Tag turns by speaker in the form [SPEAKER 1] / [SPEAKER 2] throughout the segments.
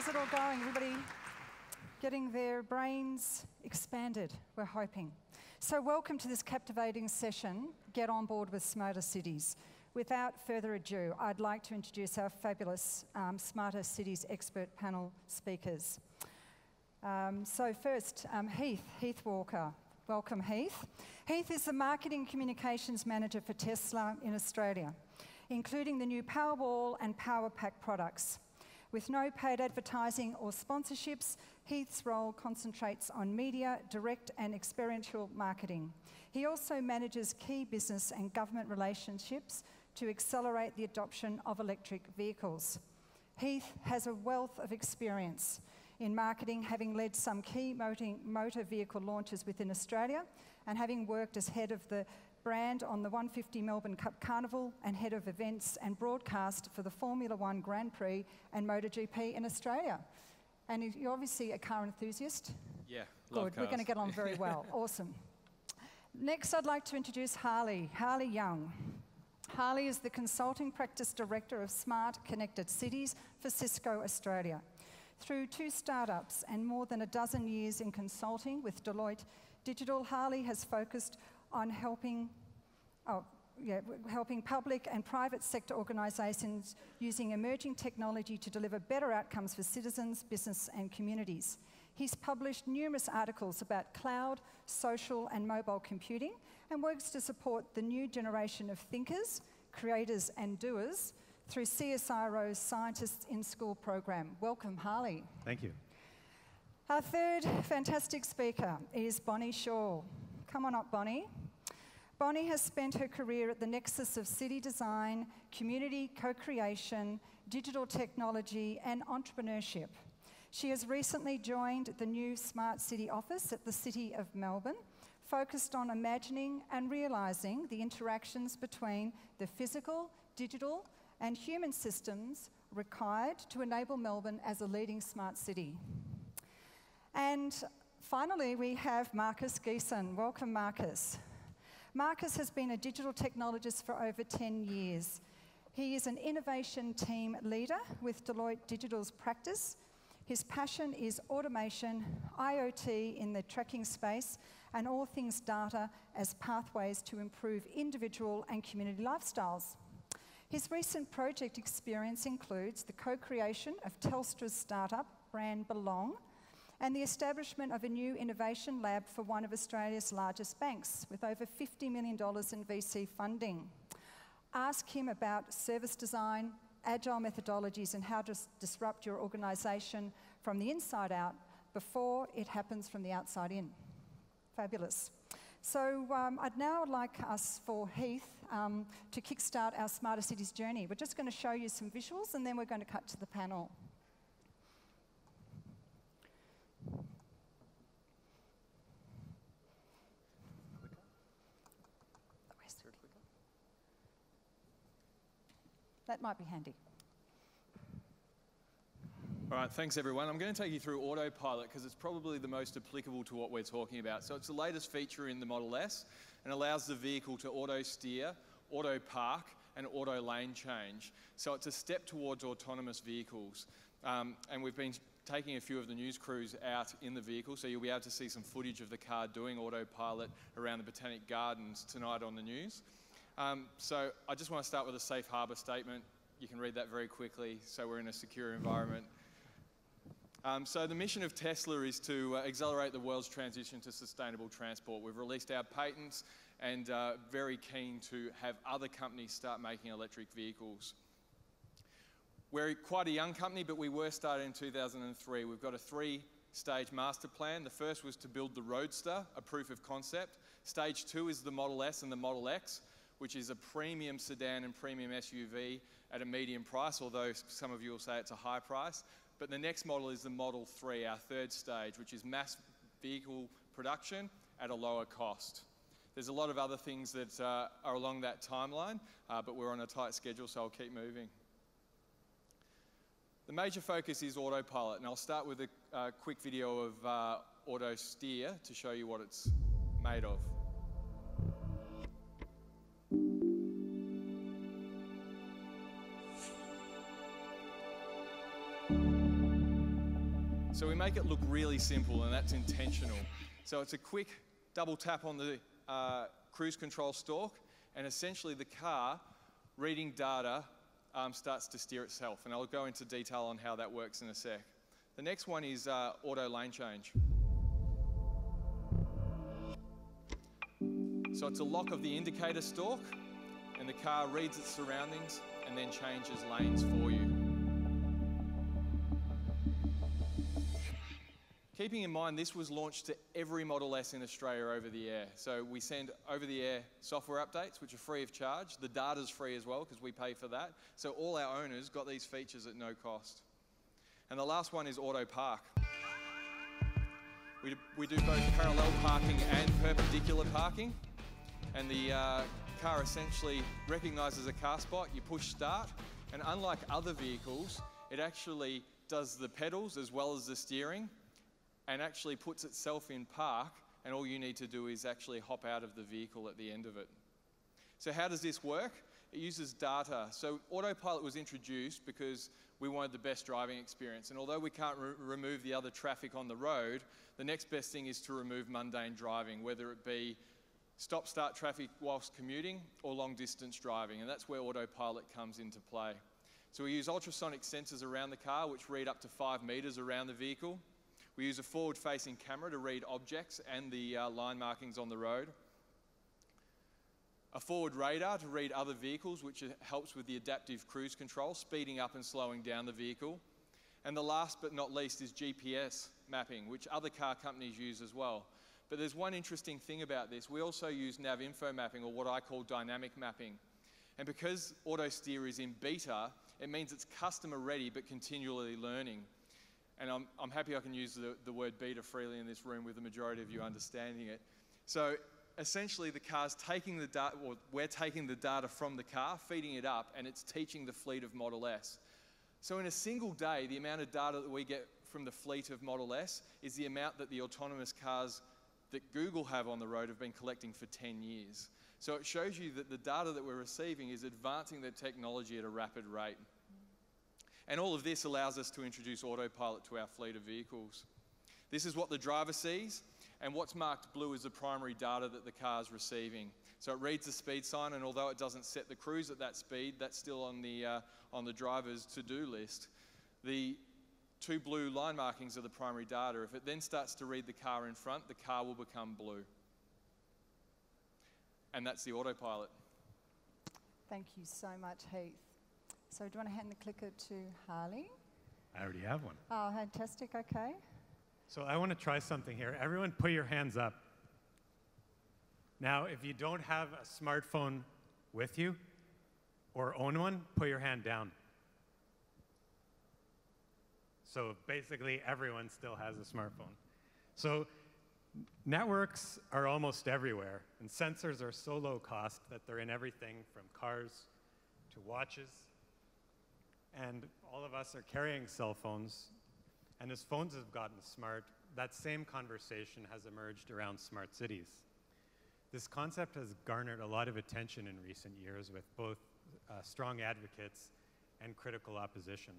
[SPEAKER 1] How's it all going? Everybody getting their brains expanded, we're hoping. So welcome to this captivating session, Get On Board with Smarter Cities. Without further ado, I'd like to introduce our fabulous Smarter Cities expert panel speakers. So first, Heath Walker. Welcome, Heath. Heath is the Marketing Communications Manager for Tesla in Australia, including the new Powerwall and Powerpack products. With no paid advertising or sponsorships, Heath's role concentrates on media, direct and experiential marketing. He also manages key business and government relationships to accelerate the adoption of electric vehicles. Heath has a wealth of experience in marketing, having led some key motor vehicle launches within Australia and having worked as head of the brand on the 150 Melbourne Cup Carnival and head of events and broadcast for the Formula One Grand Prix and MotoGP in Australia. And you're obviously a car enthusiast?
[SPEAKER 2] Yeah,
[SPEAKER 1] Good, we're going to get on very well. Awesome. Next, I'd like to introduce Harley Young. Harley is the Consulting Practice Director of Smart Connected Cities for Cisco Australia. Through 2 startups and more than a dozen years in consulting with Deloitte Digital, Harley has focused on helping public and private sector organisations using emerging technology to deliver better outcomes for citizens, business and communities. He's published numerous articles about cloud, social and mobile computing and works to support the new generation of thinkers, creators and doers through CSIRO's Scientists in School program. Welcome, Harley.
[SPEAKER 3] Thank you.
[SPEAKER 1] Our third fantastic speaker is Bonnie Shaw. Come on up, Bonnie. Bonnie has spent her career at the nexus of city design, community co-creation, digital technology and entrepreneurship. She has recently joined the new Smart City office at the City of Melbourne, focused on imagining and realising the interactions between the physical, digital and human systems required to enable Melbourne as a leading smart city. And finally, we have Marcus Geeson. Welcome, Marcus. Marcus has been a digital technologist for over 10 years. He is an innovation team leader with Deloitte Digital's practice. His passion is automation, IoT in the tracking space, and all things data as pathways to improve individual and community lifestyles. His recent project experience includes the co-creation of Telstra's startup brand Belong, and the establishment of a new innovation lab for one of Australia's largest banks, with over $50 million in VC funding. Ask him about service design, agile methodologies, and how to disrupt your organisation from the inside out before it happens from the outside in. Fabulous. So I'd now like us for Heath to kickstart our Smarter Cities journey. We're just going to show you some visuals and then we're going to cut to the panel. That might be handy.
[SPEAKER 2] All right, thanks everyone. I'm going to take you through Autopilot because it's probably the most applicable to what we're talking about. So it's the latest feature in the Model S and allows the vehicle to auto steer, auto park and auto lane change. So it's a step towards autonomous vehicles. And we've been taking a few of the news crews out in the vehicle, so you'll be able to see some footage of the car doing Autopilot around the Botanic Gardens tonight on the news. So I just want to start with a safe harbour statement. You can read that very quickly, so we're in a secure environment. So the mission of Tesla is to accelerate the world's transition to sustainable transport. We've released our patents and very keen to have other companies start making electric vehicles. We're quite a young company, but we were started in 2003. We've got a 3-stage master plan. The first was to build the Roadster, a proof of concept. Stage 2 is the Model S and the Model X, which is a premium sedan and premium SUV at a medium price, although some of you will say it's a high price. But the next model is the Model 3, our 3rd stage, which is mass vehicle production at a lower cost. There's a lot of other things that are along that timeline, but we're on a tight schedule, so I'll keep moving. The major focus is Autopilot, and I'll start with a quick video of Auto Steer to show you what it's made of. So we make it look really simple, and that's intentional. So it's a quick double tap on the cruise control stalk, and essentially the car, reading data, starts to steer itself. And I'll go into detail on how that works in a sec. The next one is auto lane change. So it's a lock of the indicator stalk, and the car reads its surroundings and then changes lanes for you. Keeping in mind, this was launched to every Model S in Australia over the air. So we send over the air software updates, which are free of charge. The data's free as well, because we pay for that. So all our owners got these features at no cost. And the last one is auto park. We do both parallel parking and perpendicular parking. And the car essentially recognizes a car spot, you push start, and unlike other vehicles, it actually does the pedals as well as the steering, and actually puts itself in park, and all you need to do is actually hop out of the vehicle at the end of it. So how does this work? It uses data. So Autopilot was introduced because we wanted the best driving experience, and although we can't remove the other traffic on the road, the next best thing is to remove mundane driving, whether it be stop-start traffic whilst commuting or long-distance driving, and that's where Autopilot comes into play. So we use ultrasonic sensors around the car which read up to 5 meters around the vehicle. We use a forward-facing camera to read objects and the line markings on the road. A forward radar to read other vehicles, which helps with the adaptive cruise control, speeding up and slowing down the vehicle. And the last but not least is GPS mapping, which other car companies use as well. But there's one interesting thing about this. We also use nav info mapping, or what I call dynamic mapping. And because AutoSteer is in beta, it means it's customer ready but continually learning. And I'm happy I can use the word beta freely in this room with the majority of you understanding it. So essentially the car's taking the data, or we're taking the data from the car, feeding it up, and it's teaching the fleet of Model S. So in a single day, the amount of data that we get from the fleet of Model S is the amount that the autonomous cars that Google have on the road have been collecting for 10 years. So it shows you that the data that we're receiving is advancing the technology at a rapid rate. And all of this allows us to introduce Autopilot to our fleet of vehicles. This is what the driver sees, and what's marked blue is the primary data that the car's receiving. So it reads the speed sign, and although it doesn't set the cruise at that speed, that's still on the driver's to-do list. The 2 blue line markings are the primary data. If it then starts to read the car in front, the car will become blue. And that's the Autopilot.
[SPEAKER 1] Thank you so much, Heath. So do you want to hand the clicker to Harley?
[SPEAKER 3] I already have one.
[SPEAKER 1] Oh, fantastic, okay.
[SPEAKER 3] So I want to try something here. Everyone put your hands up. Now, if you don't have a smartphone with you or own one, put your hand down. So basically, everyone still has a smartphone. So networks are almost everywhere, and sensors are so low cost that they're in everything from cars to watches. And all of us are carrying cell phones. And as phones have gotten smart, that same conversation has emerged around smart cities. This concept has garnered a lot of attention in recent years with both strong advocates and critical opposition.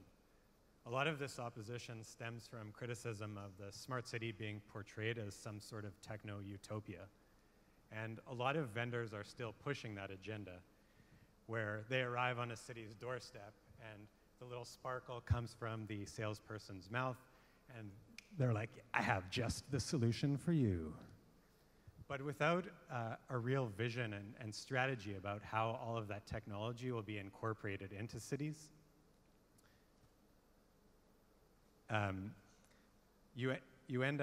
[SPEAKER 3] A lot of this opposition stems from criticism of the smart city being portrayed as some sort of techno-utopia. And a lot of vendors are still pushing that agenda, where they arrive on a city's doorstep and the little sparkle comes from the salesperson's mouth, and they're like, I have just the solution for you. But without a real vision and strategy about how all of that technology will be incorporated into cities, you end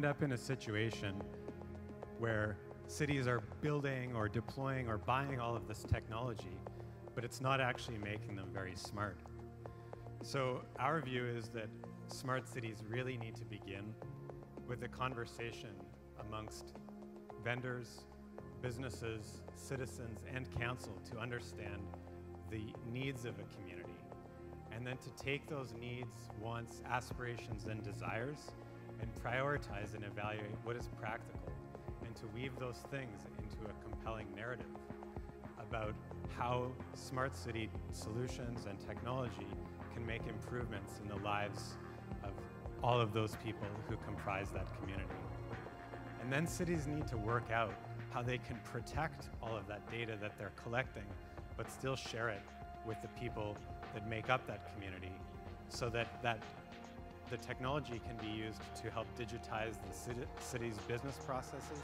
[SPEAKER 3] up in a situation where cities are building or deploying or buying all of this technology, but it's not actually making them very smart. So our view is that smart cities really need to begin with a conversation amongst vendors, businesses, citizens, and council to understand the needs of a community, and then to take those needs, wants, aspirations, and desires and prioritize and evaluate what is practical, and to weave those things into a compelling narrative about how smart city solutions and technology can make improvements in the lives of all of those people who comprise that community. And then cities need to work out how they can protect all of that data that they're collecting, but still share it with the people that make up that community, so that the technology can be used to help digitize the city's business processes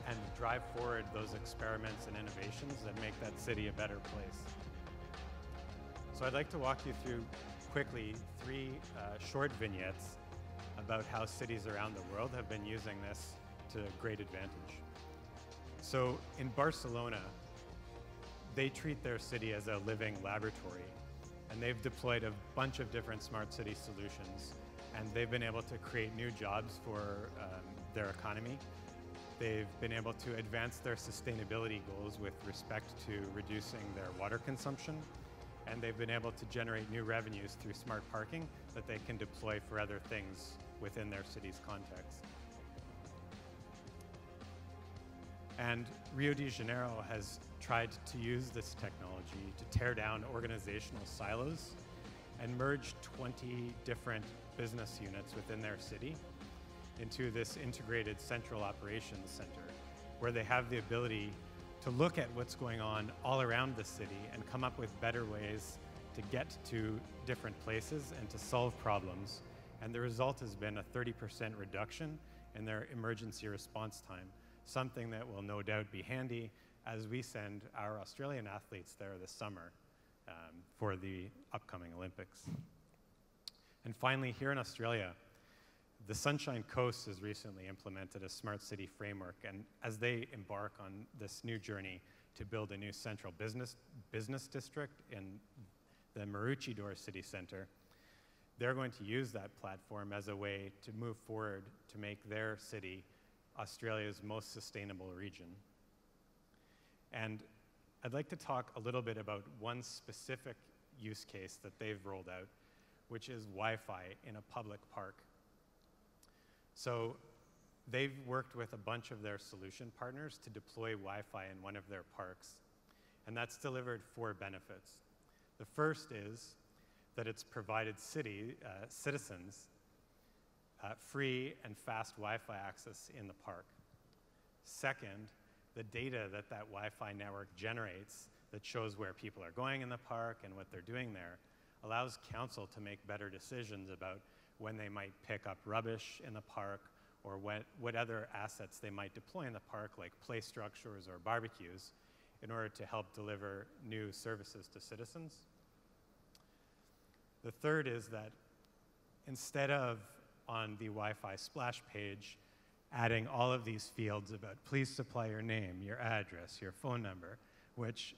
[SPEAKER 3] and drive forward those experiments and innovations that make that city a better place. So I'd like to walk you through quickly 3 short vignettes about how cities around the world have been using this to great advantage. So in Barcelona, they treat their city as a living laboratory, and they've deployed a bunch of different smart city solutions, and they've been able to create new jobs for their economy. They've been able to advance their sustainability goals with respect to reducing their water consumption, and they've been able to generate new revenues through smart parking that they can deploy for other things within their city's context. And Rio de Janeiro has tried to use this technology to tear down organizational silos and merge 20 different business units within their city into this integrated central operations center, where they have the ability to look at what's going on all around the city and come up with better ways to get to different places and to solve problems. And the result has been a 30% reduction in their emergency response time, something that will no doubt be handy as we send our Australian athletes there this summer for the upcoming Olympics. And finally, here in Australia, the Sunshine Coast has recently implemented a smart city framework, and as they embark on this new journey to build a new central business district in the Maroochydore City Centre, they're going to use that platform as a way to move forward to make their city Australia's most sustainable region. And I'd like to talk a little bit about one specific use case that they've rolled out, which is Wi-Fi in a public park. So they've worked with a bunch of their solution partners to deploy Wi-Fi in one of their parks, and that's delivered 4 benefits. The first is that it's provided citizens free and fast Wi-Fi access in the park. Second, the data that Wi-Fi network generates that shows where people are going in the park and what they're doing there allows council to make better decisions about when they might pick up rubbish in the park, or what other assets they might deploy in the park, like play structures or barbecues, in order to help deliver new services to citizens. The third is that instead of on the Wi-Fi splash page adding all of these fields about please supply your name, your address, your phone number, which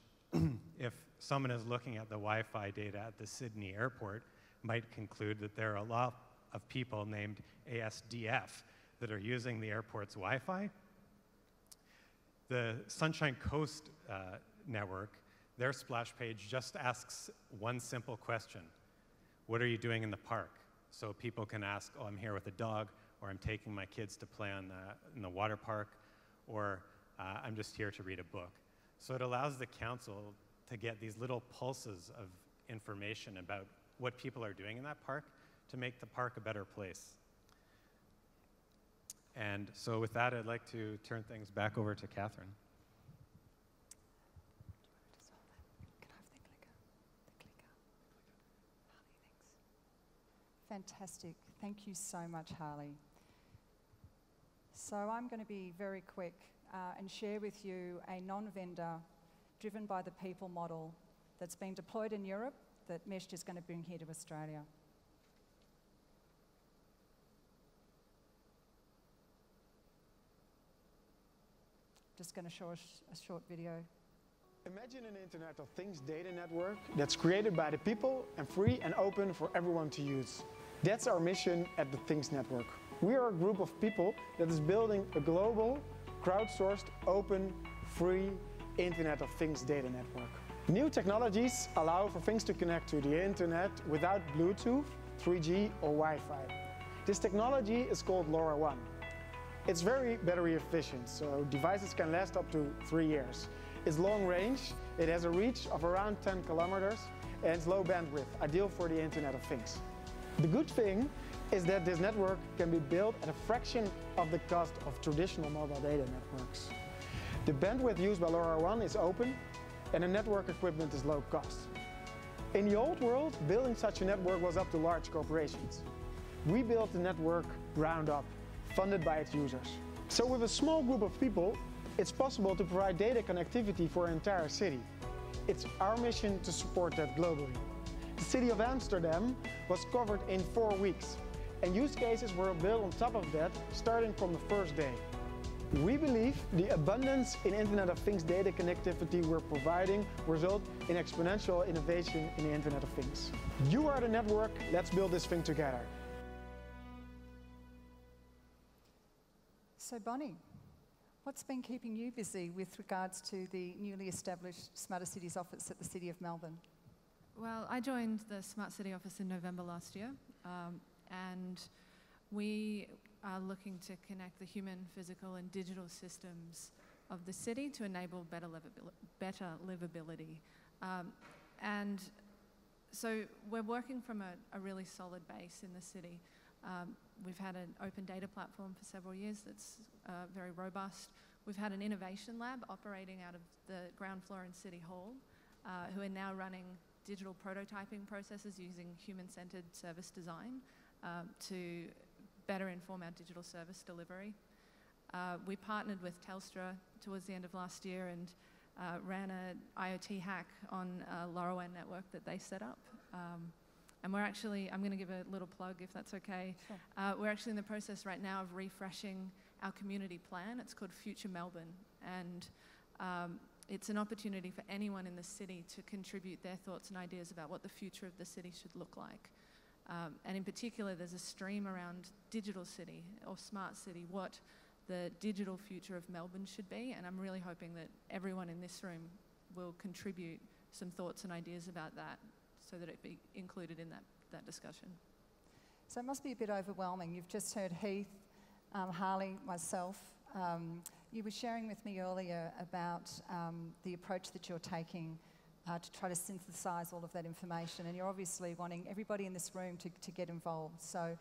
[SPEAKER 3] if someone is looking at the Wi-Fi data at the Sydney airport might conclude that there are a lot of people named ASDF that are using the airport's Wi-Fi. The Sunshine Coast network, their splash page just asks one simple question: what are you doing in the park? So people can ask, oh, I'm here with a dog, or I'm taking my kids to play in the water park, or I'm just here to read a book. So it allows the council to get these little pulses of information about what people are doing in that park to make the park a better place. And so with that, I'd like to turn things back over to Catherine.
[SPEAKER 1] Fantastic. Thank you so much, Harley. So I'm going to be very quick and share with you a non-vendor, driven by the people model that's been deployed in Europe that Meshed is going to bring here to Australia. Just going to show a short video.
[SPEAKER 4] Imagine an Internet of Things data network that's created by the people and free and open for everyone to use. That's our mission at the Things Network. We are a group of people that is building a global, crowdsourced, open, free Internet of Things data network. New technologies allow for things to connect to the Internet without Bluetooth, 3G or Wi-Fi. This technology is called LoRaWAN. It's very battery efficient, so devices can last up to 3 years. It's long range, it has a reach of around 10 kilometers, and it's low bandwidth, ideal for the Internet of Things. The good thing is that this network can be built at a fraction of the cost of traditional mobile data networks. The bandwidth used by LoRaWAN is open, and the network equipment is low cost. In the old world, building such a network was up to large corporations. We built the network ground up, funded by its users. So with a small group of people, it's possible to provide data connectivity for an entire city. It's our mission to support that globally. The city of Amsterdam was covered in 4 weeks, and use cases were built on top of that, starting from the first day. We believe the abundance in Internet of Things data connectivity we're providing result in exponential innovation in the Internet of Things. You are the network, let's build this thing together.
[SPEAKER 1] So Bonnie, what's been keeping you busy with regards to the newly established Smarter Cities office at the City of Melbourne?
[SPEAKER 5] Well, I joined the Smart City office in November last year, and we are looking to connect the human, physical and digital systems of the city to enable better livability. And so we're working from a really solid base in the city. We've had an open data platform for several years that's very robust. We've had an innovation lab operating out of the ground floor in City Hall, who are now running digital prototyping processes using human-centered service design to better inform our digital service delivery. We partnered with Telstra towards the end of last year and ran an IoT hack on a LoRaWAN network that they set up. And we're actually, I'm going to give a little plug if that's okay. Sure. We're actually in the process right now of refreshing our community plan. It's called Future Melbourne. And it's an opportunity for anyone in the city to contribute their thoughts and ideas about what the future of the city should look like. And in particular, there's a stream around digital city or smart city, what the digital future of Melbourne should be. And I'm really hoping that everyone in this room will contribute some thoughts and ideas about that so that it be included in that discussion.
[SPEAKER 1] So it must be a bit overwhelming. You've just heard Heath, Harley, myself. You were sharing with me earlier about the approach that you're taking to try to synthesize all of that information, and you're obviously wanting everybody in this room to get involved. So,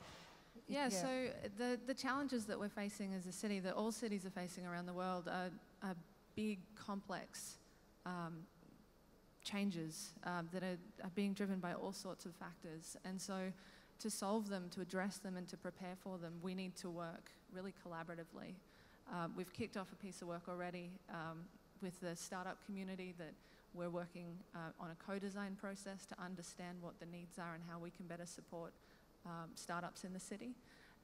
[SPEAKER 5] yeah. So the challenges that we're facing as a city, that all cities are facing around the world, are big, complex changes that are being driven by all sorts of factors. And so to solve them, to address them and to prepare for them, we need to work really collaboratively. We've kicked off a piece of work already with the startup community that we're working on a co-design process to understand what the needs are and how we can better support startups in the city.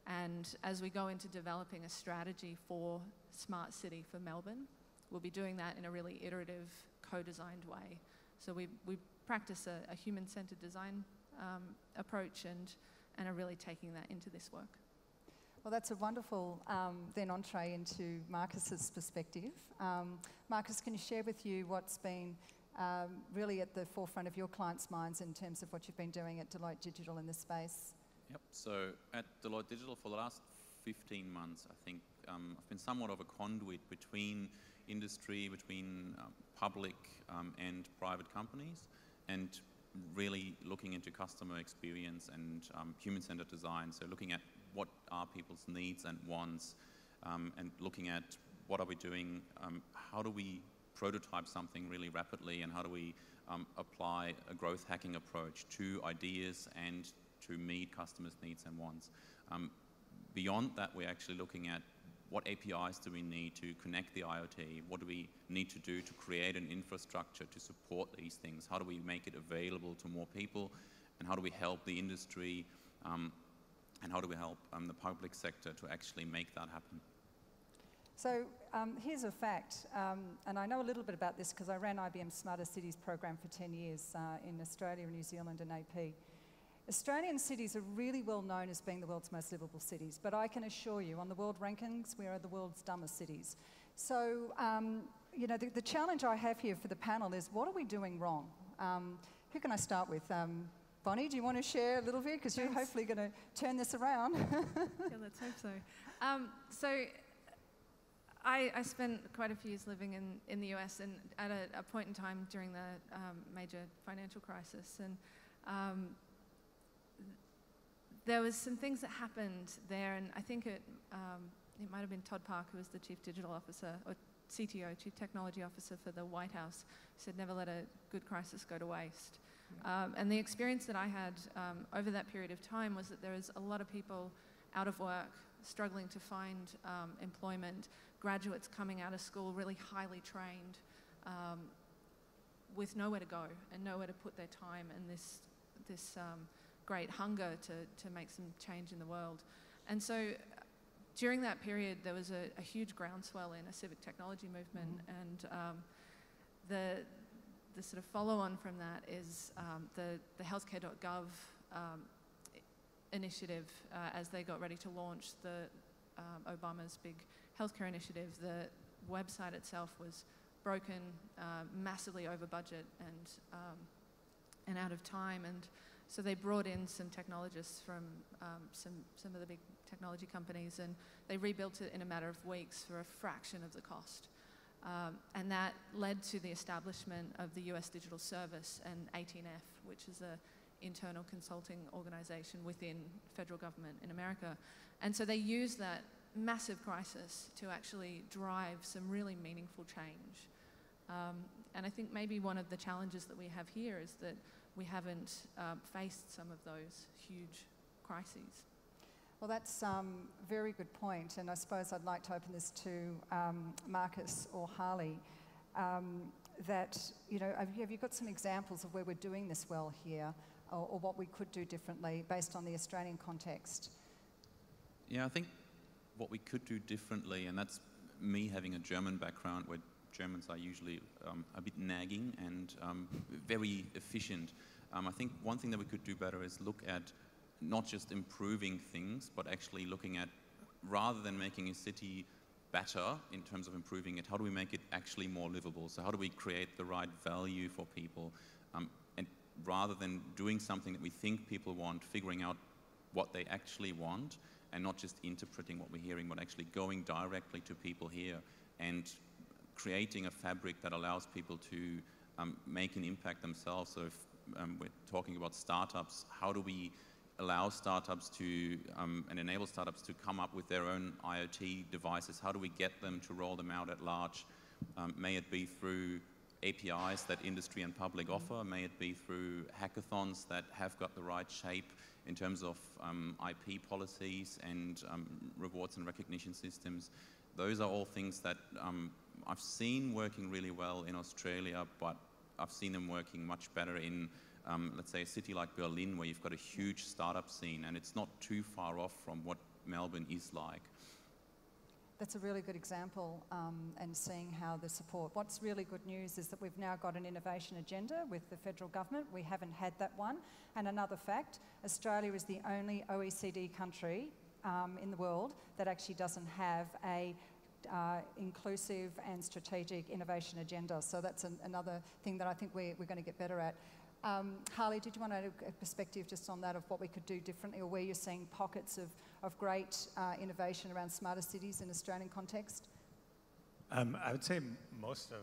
[SPEAKER 5] And as we go into developing a strategy for Smart City for Melbourne, we'll be doing that in a really iterative, co-designed way. So we practice a human-centered design approach and are really taking that into this work.
[SPEAKER 1] Well, that's a wonderful then entree into Marcus's perspective. Marcus, can you share with you what's been really at the forefront of your clients' minds in terms of what you've been doing at Deloitte Digital in this space?
[SPEAKER 6] Yep, so at Deloitte Digital for the last 15 months, I think I've been somewhat of a conduit between industry, between public and private companies, and really looking into customer experience and human-centered design. So looking at what are people's needs and wants, and looking at what are we doing, how do we prototype something really rapidly, and how do we apply a growth hacking approach to ideas and to meet customers' needs and wants. Beyond that, we're actually looking at what APIs do we need to connect the IoT? What do we need to do to create an infrastructure to support these things? How do we make it available to more people? And how do we help the industry? And how do we help the public sector to actually make that happen?
[SPEAKER 1] So here's a fact, and I know a little bit about this because I ran IBM's Smarter Cities program for 10 years in Australia, New Zealand and AP. Australian cities are really well known as being the world's most livable cities, but I can assure you, on the world rankings, we are the world's dumbest cities. So, you know, the challenge I have here for the panel is, what are we doing wrong? Who can I start with? Bonnie, do you want to share a little bit? Because you're hopefully going to turn this around.
[SPEAKER 5] Yeah, let's hope so. So I spent quite a few years living in the US, and at a point in time during the major financial crisis, and there was some things that happened there, and I think it might have been Todd Park, who was the Chief Digital Officer, or CTO, Chief Technology Officer for the White House, said never let a good crisis go to waste. And the experience that I had over that period of time was that there was a lot of people out of work, struggling to find employment, graduates coming out of school really highly trained, with nowhere to go and nowhere to put their time, and this great hunger to make some change in the world. And so during that period, there was a huge groundswell in a civic technology movement, and the sort of follow-on from that is the healthcare.gov initiative, as they got ready to launch the Obama's big healthcare initiative. The website itself was broken, massively over budget and out of time, and so they brought in some technologists from some of the big technology companies, and they rebuilt it in a matter of weeks for a fraction of the cost. And that led to the establishment of the US Digital Service and 18F, which is an internal consulting organization within federal government in America. And so they used that massive crisis to actually drive some really meaningful change. And I think maybe one of the challenges that we have here is that we haven't faced some of those huge crises.
[SPEAKER 1] Well, that's a very good point, and I suppose I'd like to open this to Marcus or Harley. That, you know, have you got some examples of where we're doing this well here, or what we could do differently based on the Australian context?
[SPEAKER 6] Yeah, I think what we could do differently, and that's me having a German background where Germans are usually a bit nagging and very efficient. I think one thing that we could do better is look at not just improving things, but actually looking at, rather than making a city better in terms of improving it, how do we make it actually more livable? So how do we create the right value for people? And rather than doing something that we think people want, figuring out what they actually want, and not just interpreting what we're hearing, but actually going directly to people here and creating a fabric that allows people to make an impact themselves. So if we're talking about startups, how do we allow startups to and enable startups to come up with their own IoT devices? How do we get them to roll them out at large? May it be through APIs that industry and public offer, may it be through hackathons that have got the right shape in terms of IP policies and rewards and recognition systems. Those are all things that I've seen working really well in Australia, but I've seen them working much better in let's say a city like Berlin, where you've got a huge startup scene, and it's not too far off from what Melbourne is like.
[SPEAKER 1] That's a really good example, and seeing how the support. What's really good news is that we've now got an innovation agenda with the federal government. We haven't had that one. And another fact, Australia is the only OECD country in the world that actually doesn't have a inclusive and strategic innovation agenda. So that's another thing that I think we're going to get better at. Harley, did you want to add a perspective just on that, of what we could do differently, or where you're seeing pockets of great innovation around smarter cities in Australian context?
[SPEAKER 3] I would say most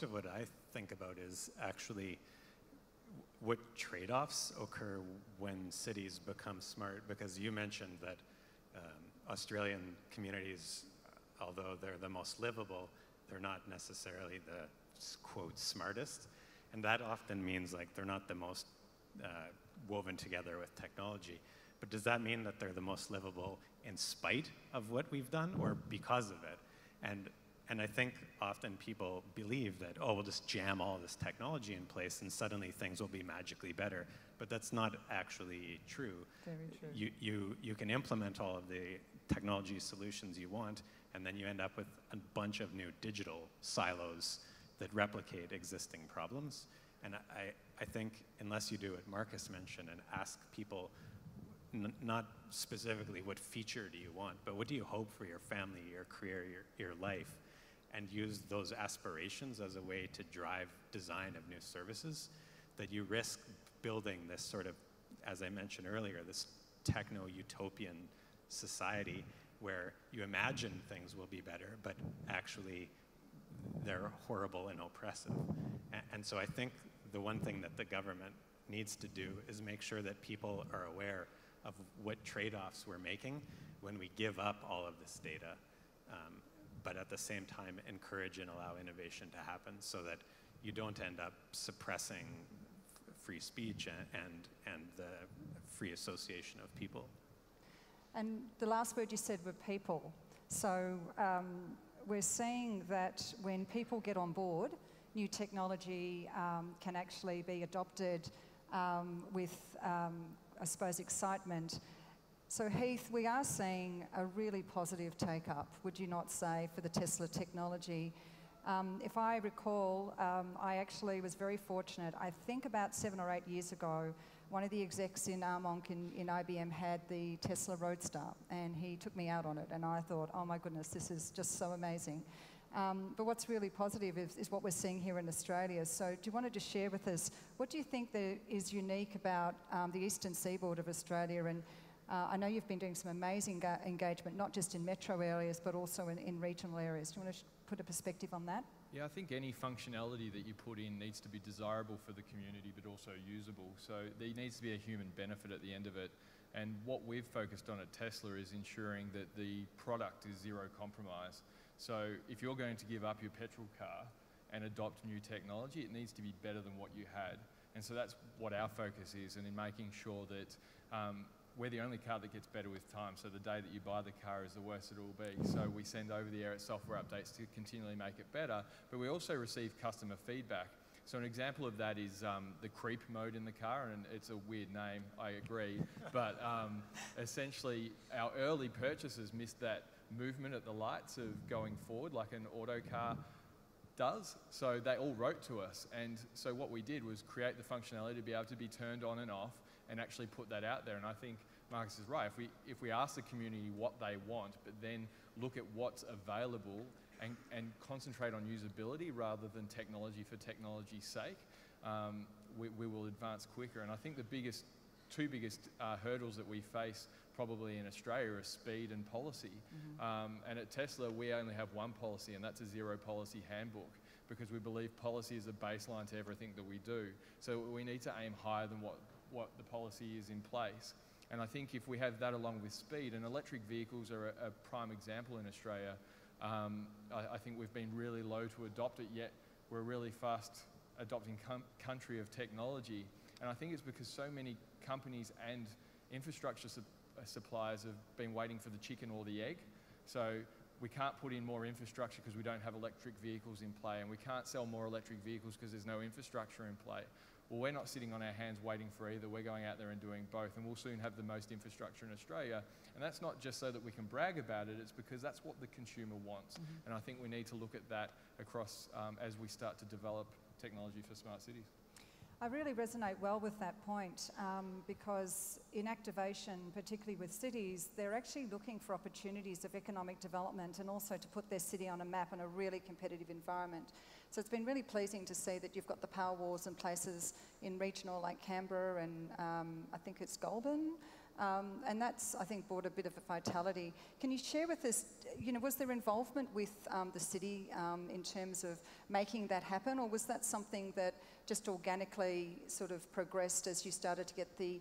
[SPEAKER 3] of what I think about is actually what trade-offs occur when cities become smart, because you mentioned that Australian communities, although they're the most livable, they're not necessarily the, quote, smartest. And that often means like they're not the most woven together with technology. But does that mean that they're the most livable in spite of what we've done, or because of it? And I think often people believe that, oh, we'll just jam all this technology in place and suddenly things will be magically better. But that's not actually true.
[SPEAKER 1] Very true.
[SPEAKER 3] You can implement all of the technology solutions you want, and then you end up with a bunch of new digital silos that replicate existing problems. And I think unless you do what Marcus mentioned and ask people not specifically what feature do you want, but what do you hope for your family, your career, your life, and use those aspirations as a way to drive design of new services, that you risk building this sort of, as I mentioned earlier, this techno-utopian society where you you imagine things will be better, but actually they're horrible and oppressive. And so I think the one thing that the government needs to do is make sure that people are aware of what trade-offs we're making when we give up all of this data, but at the same time encourage and allow innovation to happen so that you don't end up suppressing free speech and the free association of people.
[SPEAKER 1] And the last word you said were people. So we're seeing that when people get on board, new technology can actually be adopted with, I suppose, excitement. So Heath, we are seeing a really positive take-up, would you not say, for the Tesla technology? If I recall, I actually was very fortunate. I think about 7 or 8 years ago, one of the execs in Armonk in IBM had the Tesla Roadster, and he took me out on it, and I thought, oh my goodness, this is just so amazing. But what's really positive is what we're seeing here in Australia. So do you want to just share with us, what do you think that is unique about the eastern seaboard of Australia? And I know you've been doing some amazing engagement, not just in metro areas, but also in regional areas. Do you want to put a perspective on that?
[SPEAKER 2] Yeah, I think any functionality that you put in needs to be desirable for the community, but also usable. So there needs to be a human benefit at the end of it. And what we've focused on at Tesla is ensuring that the product is zero compromise. So if you're going to give up your petrol car and adopt new technology, it needs to be better than what you had. And so that's what our focus is, and in making sure that we're the only car that gets better with time. So the day that you buy the car is the worst it will be. So we send over the air software updates to continually make it better, but we also receive customer feedback. So an example of that is the creep mode in the car, and it's a weird name, I agree, but essentially our early purchasers missed that movement at the lights of going forward like an auto car does. So they all wrote to us, and so what we did was create the functionality to be able to be turned on and off and actually put that out there. And I think Marcus is right. If we ask the community what they want, but then look at what's available and concentrate on usability rather than technology for technology's sake, we will advance quicker. And I think the two biggest hurdles that we face probably in Australia are speed and policy. And at Tesla, we only have one policy, and that's a zero policy handbook, because we believe policy is a baseline to everything that we do. So we need to aim higher than what the policy is in place. And I think if we have that along with speed, and electric vehicles are a prime example in Australia, I think we've been really low to adopt it, yet we're a really fast adopting country of technology. And I think it's because so many companies and infrastructure suppliers have been waiting for the chicken or the egg. So we can't put in more infrastructure because we don't have electric vehicles in play, and we can't sell more electric vehicles because there's no infrastructure in play. Well, we're not sitting on our hands waiting for either. We're going out there and doing both, and we'll soon have the most infrastructure in Australia. And that's not just so that we can brag about it, it's because that's what the consumer wants. And I think we need to look at that across as we start to develop technology for smart cities.
[SPEAKER 1] I really resonate well with that point because in activation, particularly with cities, they're actually looking for opportunities of economic development and also to put their city on a map in a really competitive environment. So it's been really pleasing to see that you've got the power walls in places in regional like Canberra and I think it's Goulburn. And that's, I think, brought a bit of a vitality. Can you share with us, was there involvement with the city in terms of making that happen, or was that something that just organically sort of progressed as you started to get the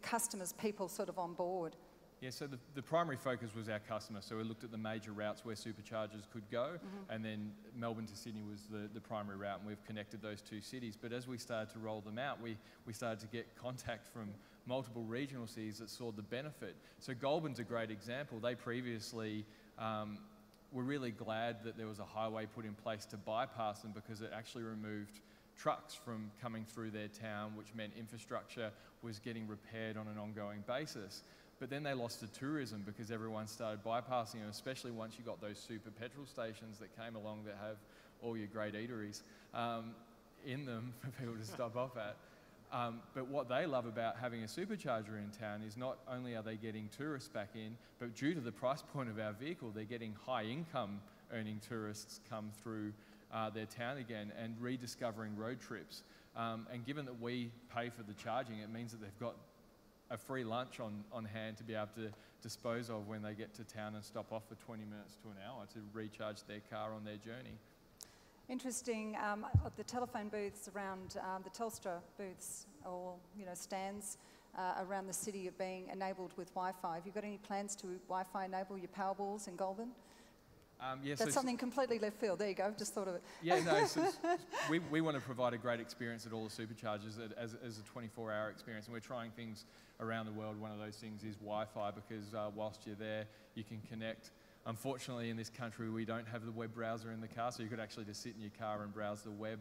[SPEAKER 1] customers, people sort of on board?
[SPEAKER 2] Yeah, so the primary focus was our customers. So we looked at the major routes where superchargers could go, and then Melbourne to Sydney was the primary route, and we've connected those two cities. But as we started to roll them out, we started to get contact from multiple regional cities that saw the benefit. So Goulburn's a great example. They previously were really glad that there was a highway put in place to bypass them because it actually removed trucks from coming through their town, which meant infrastructure was getting repaired on an ongoing basis. But then they lost the tourism because everyone started bypassing them, especially once you got those super petrol stations that came along that have all your great eateries in them for people to stop off at. But what they love about having a supercharger in town is not only are they getting tourists back in, but due to the price point of our vehicle, they're getting high income earning tourists come through their town again and rediscovering road trips. And given that we pay for the charging, it means that they've got a free lunch on hand to be able to dispose of when they get to town and stop off for 20 minutes to an hour to recharge their car on their journey.
[SPEAKER 1] Interesting, the telephone booths around the Telstra booths or stands around the city are being enabled with Wi-Fi. Have you got any plans to Wi-Fi enable your Powerballs in Goulburn?
[SPEAKER 2] Yes,
[SPEAKER 1] That's something completely left field. There you go, just thought of it.
[SPEAKER 2] Yeah, no, we want to provide a great experience at all the superchargers as a 24-hour experience, and we're trying things around the world. One of those things is Wi-Fi, because whilst you're there, you can connect. Unfortunately, in this country, we don't have the web browser in the car, so you could actually just sit in your car and browse the web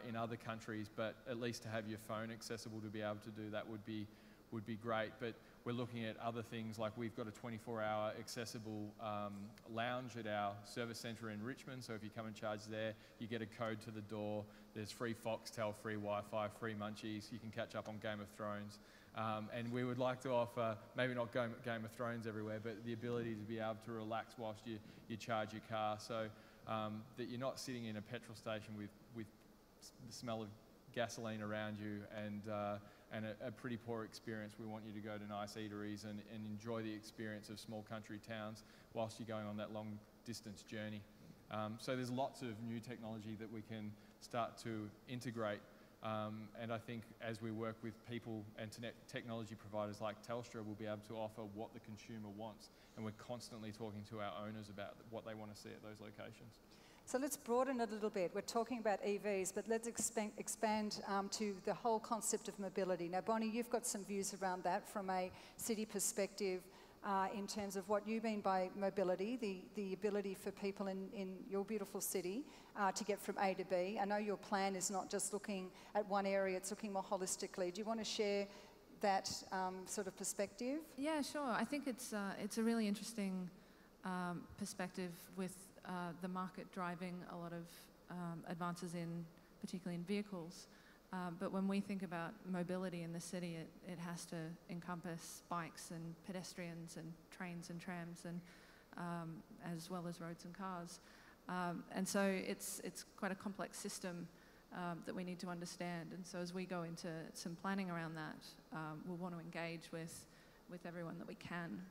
[SPEAKER 2] in other countries, but at least to have your phone accessible to be able to do that would be great. But we're looking at other things, like we've got a 24-hour accessible lounge at our service centre in Richmond, so if you come and charge there, you get a code to the door. There's free Foxtel, free Wi-Fi, free munchies. You can catch up on Game of Thrones. And we would like to offer, maybe not Game of Thrones everywhere, but the ability to be able to relax whilst you charge your car, so that you're not sitting in a petrol station with the smell of gasoline around you and a pretty poor experience. We want you to go to nice eateries and enjoy the experience of small country towns whilst you're going on that long distance journey. So there's lots of new technology that we can start to integrate. And I think as we work with people and technology providers like Telstra, we'll be able to offer what the consumer wants. And we're constantly talking to our owners about what they want to see at those locations.
[SPEAKER 1] So let's broaden it a little bit. We're talking about EVs, but let's expand to the whole concept of mobility. Now, Bonnie, you've got some views around that from a city perspective in terms of what you mean by mobility, the ability for people in your beautiful city to get from A to B. I know your plan is not just looking at one area, it's looking more holistically. Do you want to share that sort of perspective?
[SPEAKER 5] Yeah, sure. I think it's a really interesting perspective with the market driving a lot of advances particularly in vehicles. But when we think about mobility in the city, it has to encompass bikes and pedestrians and trains and trams, and as well as roads and cars. And so it's quite a complex system that we need to understand. And so as we go into some planning around that, we'll want to engage with everyone that we can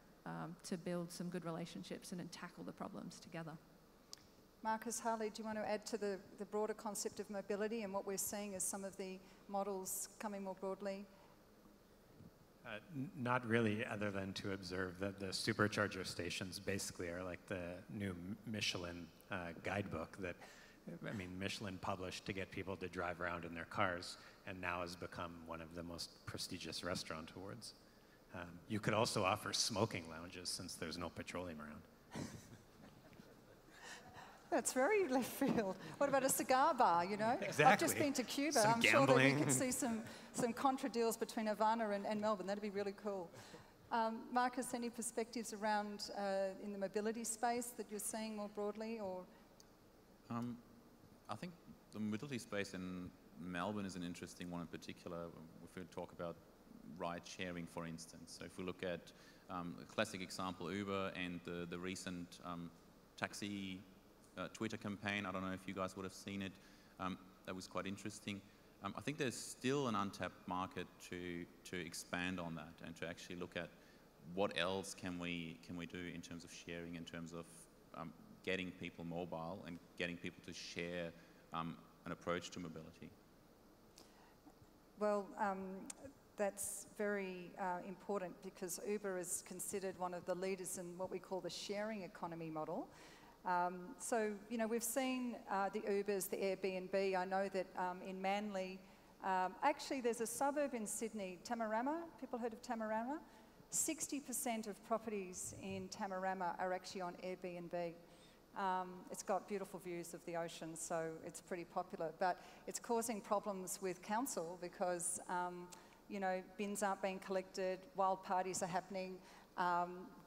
[SPEAKER 5] to build some good relationships and tackle the problems together.
[SPEAKER 1] Marcus, Harley, do you want to add to the broader concept of mobility and what we're seeing as some of the models coming more broadly?
[SPEAKER 3] Not really, other than to observe that the supercharger stations basically are like the new Michelin guidebook that, Michelin published to get people to drive around in their cars, and now has become one of the most prestigious restaurant awards. You could also offer smoking lounges since there's no petroleum around.
[SPEAKER 1] That's very left field. What about a cigar bar,
[SPEAKER 3] Exactly.
[SPEAKER 1] I've just been to Cuba.
[SPEAKER 3] Some
[SPEAKER 1] I'm
[SPEAKER 3] gambling.
[SPEAKER 1] sure that we could see some contra deals between Havana and Melbourne. That'd be really cool. Marcus, any perspectives around in the mobility space that you're seeing more broadly, or?
[SPEAKER 6] I think the mobility space in Melbourne is an interesting one in particular. If we talk about ride sharing, for instance. So if we look at a classic example, Uber and the recent taxi Twitter campaign, I don't know if you guys would have seen it, that was quite interesting. I think there's still an untapped market to expand on that and to actually look at what else can we do in terms of sharing, in terms of getting people mobile and getting people to share an approach to mobility.
[SPEAKER 1] Well, that's very important, because Uber is considered one of the leaders in what we call the sharing economy model. So, we've seen the Ubers, the Airbnb. I know that in Manly, actually there's a suburb in Sydney, Tamarama. People heard of Tamarama? 60% of properties in Tamarama are actually on Airbnb. It's got beautiful views of the ocean, so it's pretty popular. But it's causing problems with council because, bins aren't being collected, wild parties are happening.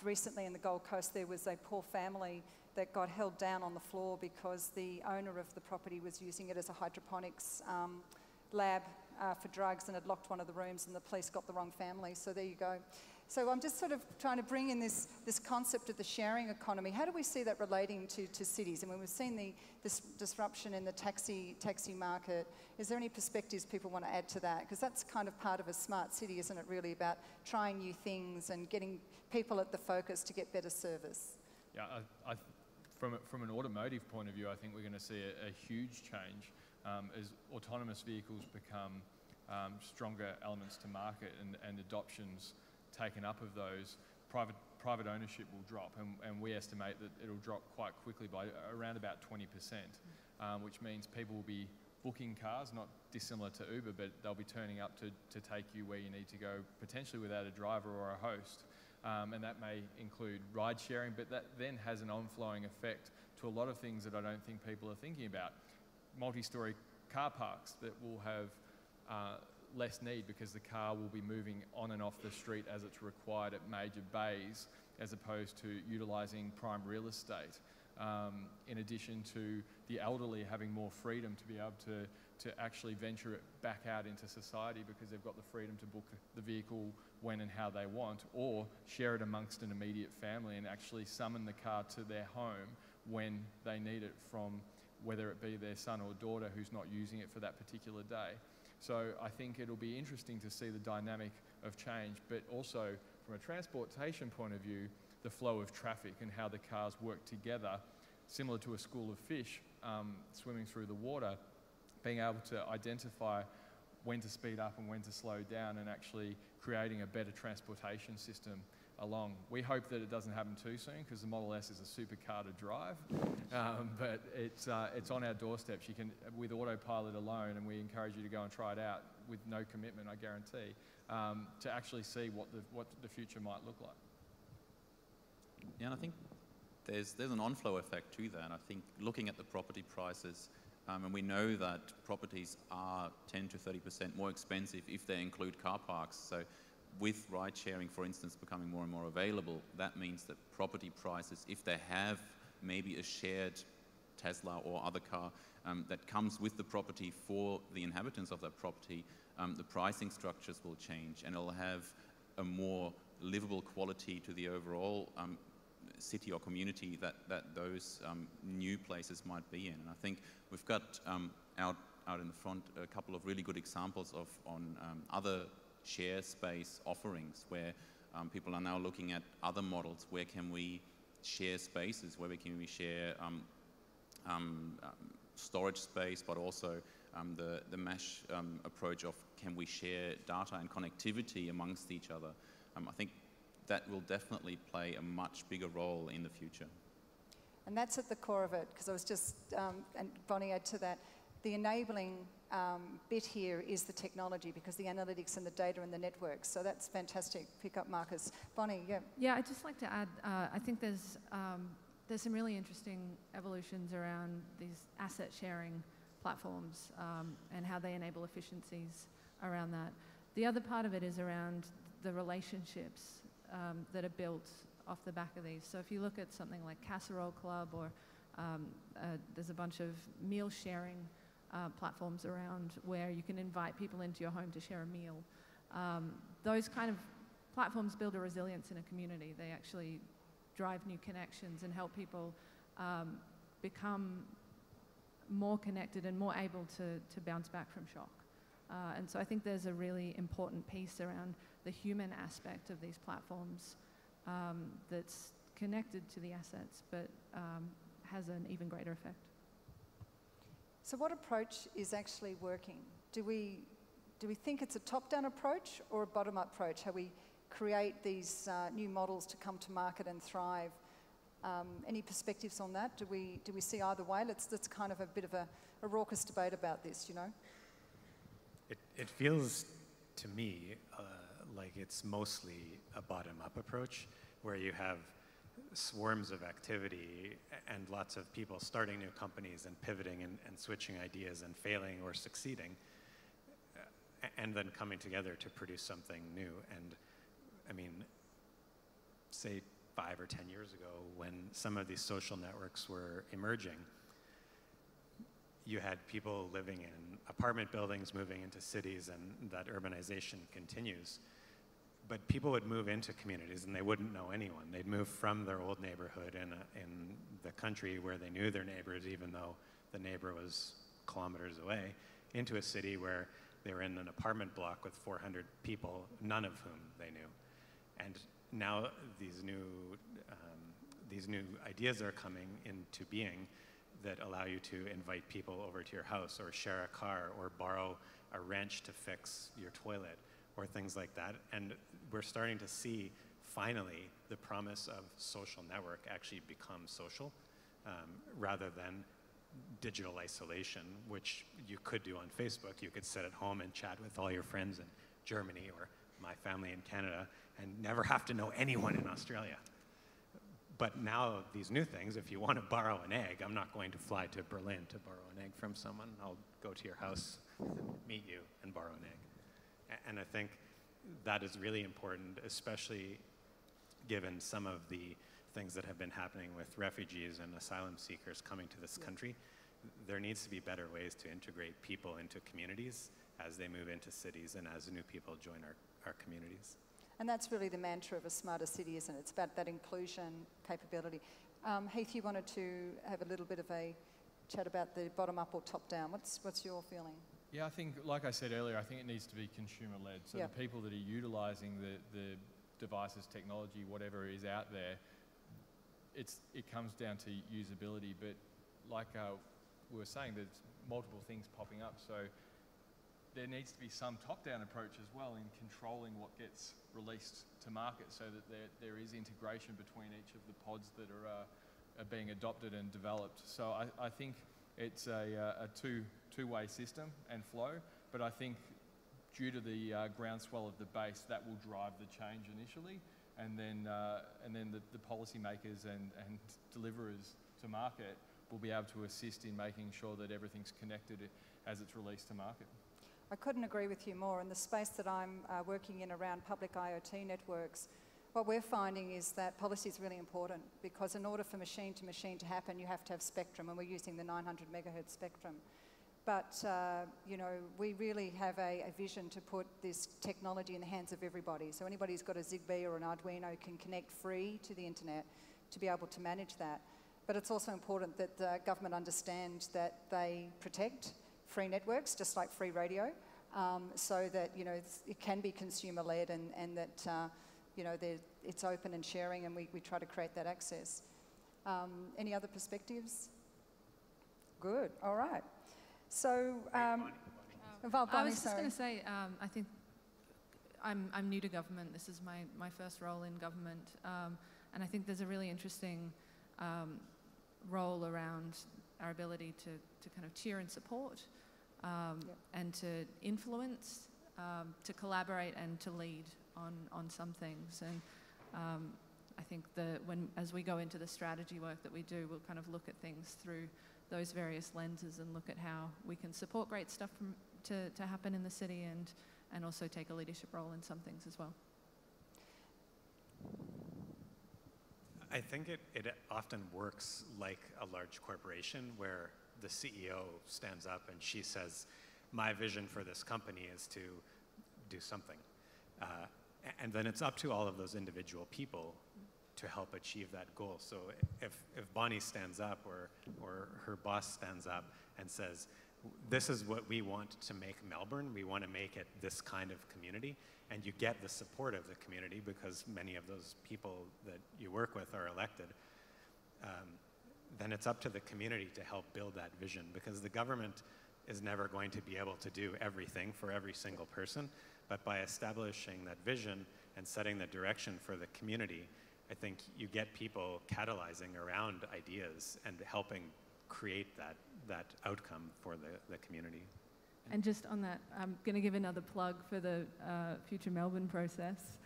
[SPEAKER 1] Recently in the Gold Coast, there was a poor family that got held down on the floor because the owner of the property was using it as a hydroponics lab for drugs and had locked one of the rooms, and the police got the wrong family. So there you go. So I'm just sort of trying to bring in this concept of the sharing economy. How do we see that relating to cities? I mean, we've seen this disruption in the taxi market. Is there any perspectives people want to add to that? Because that's kind of part of a smart city, isn't it, really, about trying new things and getting people at the focus to get better service?
[SPEAKER 2] Yeah, from an automotive point of view, I think we're going to see a huge change as autonomous vehicles become stronger elements to market and adoptions taken up of those. Private ownership will drop, and we estimate that it'll drop quite quickly by around about 20%, which means people will be booking cars, not dissimilar to Uber, but they'll be turning up to take you where you need to go, potentially without a driver or a host. And that may include ride sharing, but that then has an on-flowing effect to a lot of things that I don't think people are thinking about. Multi-storey car parks that will have less need because the car will be moving on and off the street as it's required at major bays, as opposed to utilising prime real estate. In addition to the elderly having more freedom to be able to actually venture it back out into society because they've got the freedom to book the vehicle when and how they want, or share it amongst an immediate family and actually summon the car to their home when they need it, from whether it be their son or daughter who's not using it for that particular day. So I think it'll be interesting to see the dynamic of change, but also from a transportation point of view, the flow of traffic and how the cars work together, similar to a school of fish swimming through the water, being able to identify when to speed up and when to slow down, and actually creating a better transportation system along. We hope that it doesn't happen too soon, because the Model S is a super car to drive, but it's on our doorsteps. You can, with autopilot alone, and we encourage you to go and try it out with no commitment, I guarantee, to actually see what the future might look like.
[SPEAKER 6] Yeah, and I think there's an on-flow effect to that. I think looking at the property prices, and we know that properties are 10 to 30% more expensive if they include car parks. So with ride sharing, for instance, becoming more and more available, that means that property prices, if they have maybe a shared Tesla or other car that comes with the property for the inhabitants of that property, the pricing structures will change, and it'll have a more livable quality to the overall city or community that those new places might be in. And I think we've got out in the front a couple of really good examples on other share space offerings where people are now looking at other models. Where can we share spaces? Where can we share storage space, but also the mesh approach of can we share data and connectivity amongst each other? I think that will definitely play a much bigger role in the future.
[SPEAKER 1] And that's at the core of it, because I was just, and Bonnie, add to that, the enabling bit here is the technology, because the analytics and the data and the networks. So that's fantastic. Pick up, Marcus. Bonnie, yeah.
[SPEAKER 5] Yeah, I'd just like to add, I think there's some really interesting evolutions around these asset sharing platforms and how they enable efficiencies around that. The other part of it is around the relationships that are built off the back of these. So if you look at something like Casserole Club, or there's a bunch of meal sharing platforms around where you can invite people into your home to share a meal. Those kind of platforms build a resilience in a community. They actually drive new connections and help people become more connected and more able to bounce back from shock. And so I think there's a really important piece around the human aspect of these platforms that's connected to the assets, but has an even greater effect.
[SPEAKER 1] So what approach is actually working? Do we think it's a top-down approach or a bottom-up approach? How we create these new models to come to market and thrive? Any perspectives on that? Do we see either way? That's kind of a bit of a raucous debate about this, you know?
[SPEAKER 3] It feels to me like it's mostly a bottom-up approach, where you have swarms of activity and lots of people starting new companies and pivoting and switching ideas and failing or succeeding, and then coming together to produce something new. And I mean, say 5 or 10 years ago, when some of these social networks were emerging, you had people living in apartment buildings moving into cities, and that urbanization continues. but people would move into communities and they wouldn't know anyone. They'd move from their old neighborhood in the country where they knew their neighbors, even though the neighbor was kilometers away, into a city where they were in an apartment block with 400 people, none of whom they knew. And now these new ideas are coming into being that allow you to invite people over to your house, or share a car, or borrow a wrench to fix your toilet, or things like that. And we're starting to see, finally, the promise of social network actually become social, rather than digital isolation, which you could do on Facebook. You could sit at home and chat with all your friends in Germany or my family in Canada and never have to know anyone in Australia. But now these new things, if you want to borrow an egg, I'm not going to fly to Berlin to borrow an egg from someone. I'll go to your house, meet you, and borrow an egg. And I think that is really important, especially given some of the things that have been happening with refugees and asylum seekers coming to this country. There needs to be better ways to integrate people into communities as they move into cities and as new people join our communities.
[SPEAKER 1] And that's really the mantra of a smarter city, isn't it? It's about that inclusion capability. Heath, you wanted to have a little bit of a chat about the bottom-up or top-down. What's your feeling?
[SPEAKER 2] Yeah, I think, like I said earlier, I think it needs to be consumer-led. So the people that are utilising the devices, technology, whatever is out there, it comes down to usability. But like we were saying, there's multiple things popping up. So there needs to be some top-down approach as well in controlling what gets released to market, so that there is integration between each of the pods that are being adopted and developed. So I think it's a two-way system and flow, but I think due to the groundswell of the base, that will drive the change initially, and then the policymakers and deliverers to market will be able to assist in making sure that everything's connected as it's released to market.
[SPEAKER 1] I couldn't agree with you more. In the space that I'm working in around public IoT networks, what we're finding is that policy is really important, because in order for machine to machine to happen, you have to have spectrum, and we're using the 900 megahertz spectrum. But, you know, we really have a vision to put this technology in the hands of everybody. So anybody who's got a Zigbee or an Arduino can connect free to the internet to be able to manage that. But it's also important that the government understand that they protect free networks, just like free radio, so that, you know, it can be consumer-led, and that, you know, it's open and sharing, and we try to create that access. Any other perspectives? Good, all right. So,
[SPEAKER 5] I was just going to say, I think I'm new to government. This is my first role in government, and I think there's a really interesting role around our ability to kind of cheer and support, and to influence, to collaborate and to lead on some things. And I think as we go into the strategy work that we do, we'll kind of look at things through those various lenses and look at how we can support great stuff to happen in the city, and also take a leadership role in some things as well.
[SPEAKER 3] I think it often works like a large corporation where the CEO stands up and she says, my vision for this company is to do something. And then it's up to all of those individual people to help achieve that goal. So if Bonnie stands up, or her boss stands up and says, this is what we want to make Melbourne, we want to make it this kind of community, and you get the support of the community because many of those people that you work with are elected, then it's up to the community to help build that vision, because the government is never going to be able to do everything for every single person. But by establishing that vision and setting the direction for the community, I think you get people catalyzing around ideas and helping create that outcome for the community.
[SPEAKER 5] And just on that, I'm going to give another plug for the Future Melbourne process,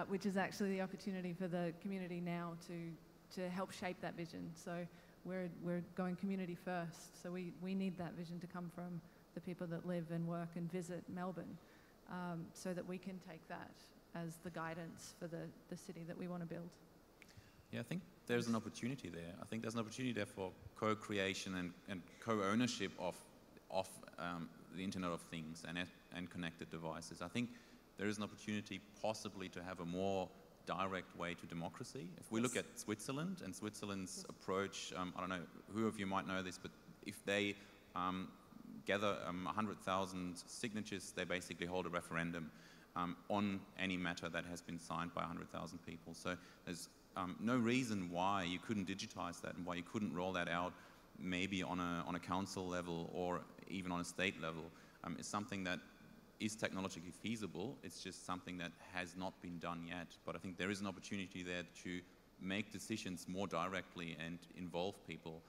[SPEAKER 5] which is actually the opportunity for the community now to help shape that vision. So we're going community first. So we need that vision to come from the people that live and work and visit Melbourne, so that we can take that as the guidance for the city that we want to build.
[SPEAKER 6] Yeah, I think there's an opportunity there. I think there's an opportunity there for co-creation and co-ownership of the Internet of Things and connected devices. I think there is an opportunity possibly to have a more direct way to democracy. If we look at Switzerland and Switzerland's approach, I don't know who of you might know this, but if they gather 100,000 signatures, they basically hold a referendum on any matter that has been signed by 100,000 people. So there's no reason why you couldn't digitize that and why you couldn't roll that out maybe on a council level or even on a state level. It's something that is technologically feasible. It's just something that has not been done yet. But I think there is an opportunity there to make decisions more directly and involve people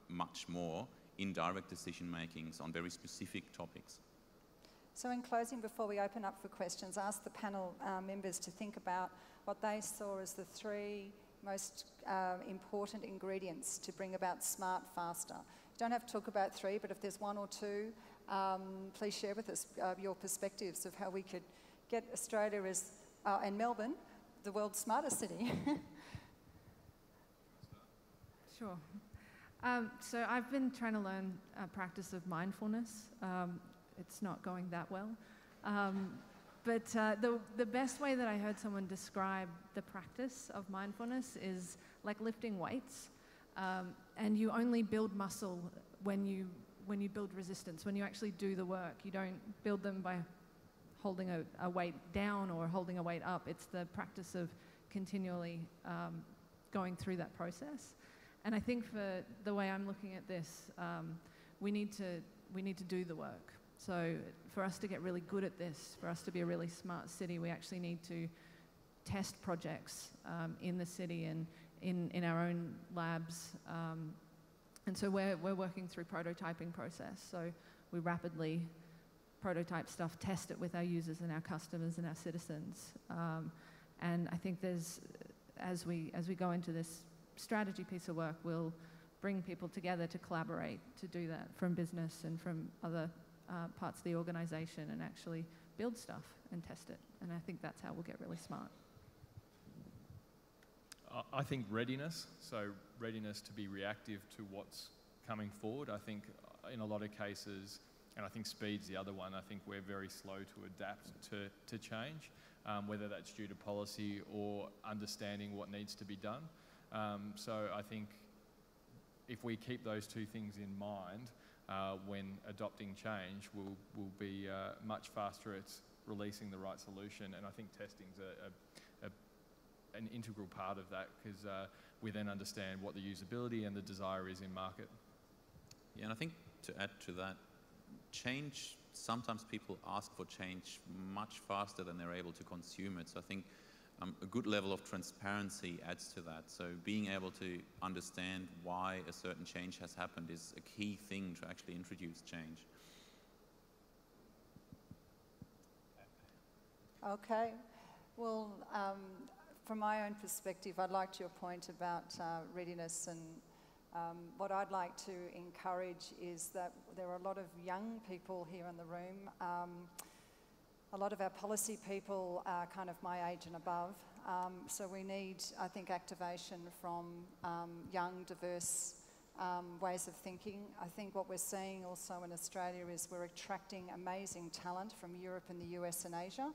[SPEAKER 6] much more in direct decision makings on very specific topics.
[SPEAKER 1] So in closing, before we open up for questions, ask the panel members to think about what they saw as the 3 most important ingredients to bring about smart faster. You don't have to talk about 3, but if there's 1 or 2, please share with us your perspectives of how we could get Australia as, and Melbourne, the world's smartest city.
[SPEAKER 5] Sure. So I've been trying to learn a practice of mindfulness. It's not going that well. But the best way that I heard someone describe the practice of mindfulness is like lifting weights. And you only build muscle when you build resistance, when you actually do the work. You don't build them by holding a weight down or holding a weight up. It's the practice of continually going through that process. And I think for the way I'm looking at this, we need to do the work. So for us to get really good at this, for us to be a really smart city, we actually need to test projects in the city and in our own labs. And so we're working through prototyping process. So we rapidly prototype stuff, test it with our users and our customers and our citizens. And I think as we go into this strategy piece of work, we'll bring people together to collaborate to do that from business and from other parts of the organization and actually build stuff and test it. And I think that's how we'll get really smart.
[SPEAKER 2] I think readiness, so readiness to be reactive to what's coming forward. I think in a lot of cases, and I think speed's the other one, I think we're very slow to adapt to change, whether that's due to policy or understanding what needs to be done. So I think if we keep those 2 things in mind when adopting change, we'll be much faster at releasing the right solution. And I think testing's an integral part of that, because we then understand what the usability and the desire is in market.
[SPEAKER 6] Yeah, and I think to add to that, change, sometimes people ask for change much faster than they're able to consume it. So I think a good level of transparency adds to that. So being able to understand why a certain change has happened is a key thing to actually introduce change.
[SPEAKER 1] Okay. Well, from my own perspective, I liked your point about readiness, and what I'd like to encourage is that there are a lot of young people here in the room. A lot of our policy people are kind of my age and above. So we need, I think, activation from young, diverse ways of thinking. I think what we're seeing also in Australia is we're attracting amazing talent from Europe and the US and Asia.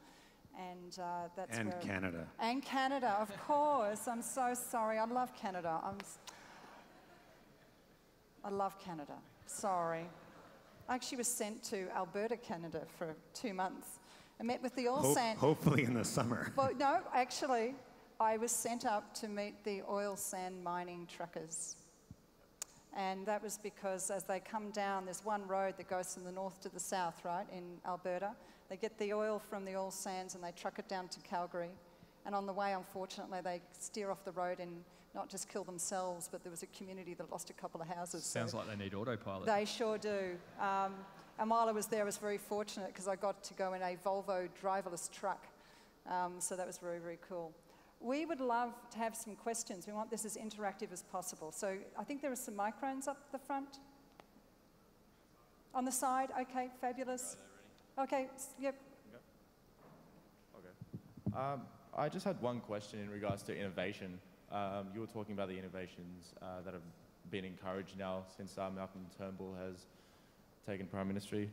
[SPEAKER 1] And that's
[SPEAKER 3] and Canada.
[SPEAKER 1] And Canada, of course. I'm so sorry. I love Canada. I love Canada. Sorry. I actually was sent to Alberta, Canada for 2 months. I met with the oil sand...
[SPEAKER 3] Hopefully in the summer.
[SPEAKER 1] Well, no, actually, I was sent up to meet the oil sand mining truckers. And that was because as they come down, there's one road that goes from the north to the south, right, in Alberta. They get the oil from the oil sands and they truck it down to Calgary. And on the way, unfortunately, they steer off the road and not just kill themselves, but there was a community that lost a couple of houses.
[SPEAKER 2] Sounds like they need autopilot.
[SPEAKER 1] They sure do. And while I was there, I was very fortunate because I got to go in a Volvo driverless truck. So that was very, very cool. We would love to have some questions. We want this as interactive as possible. So I think there are some microphones up the front. On the side, okay, fabulous. Okay, yep.
[SPEAKER 7] Okay. I just had one question in regards to innovation. You were talking about the innovations that have been encouraged now since Malcolm Turnbull has taken prime ministry.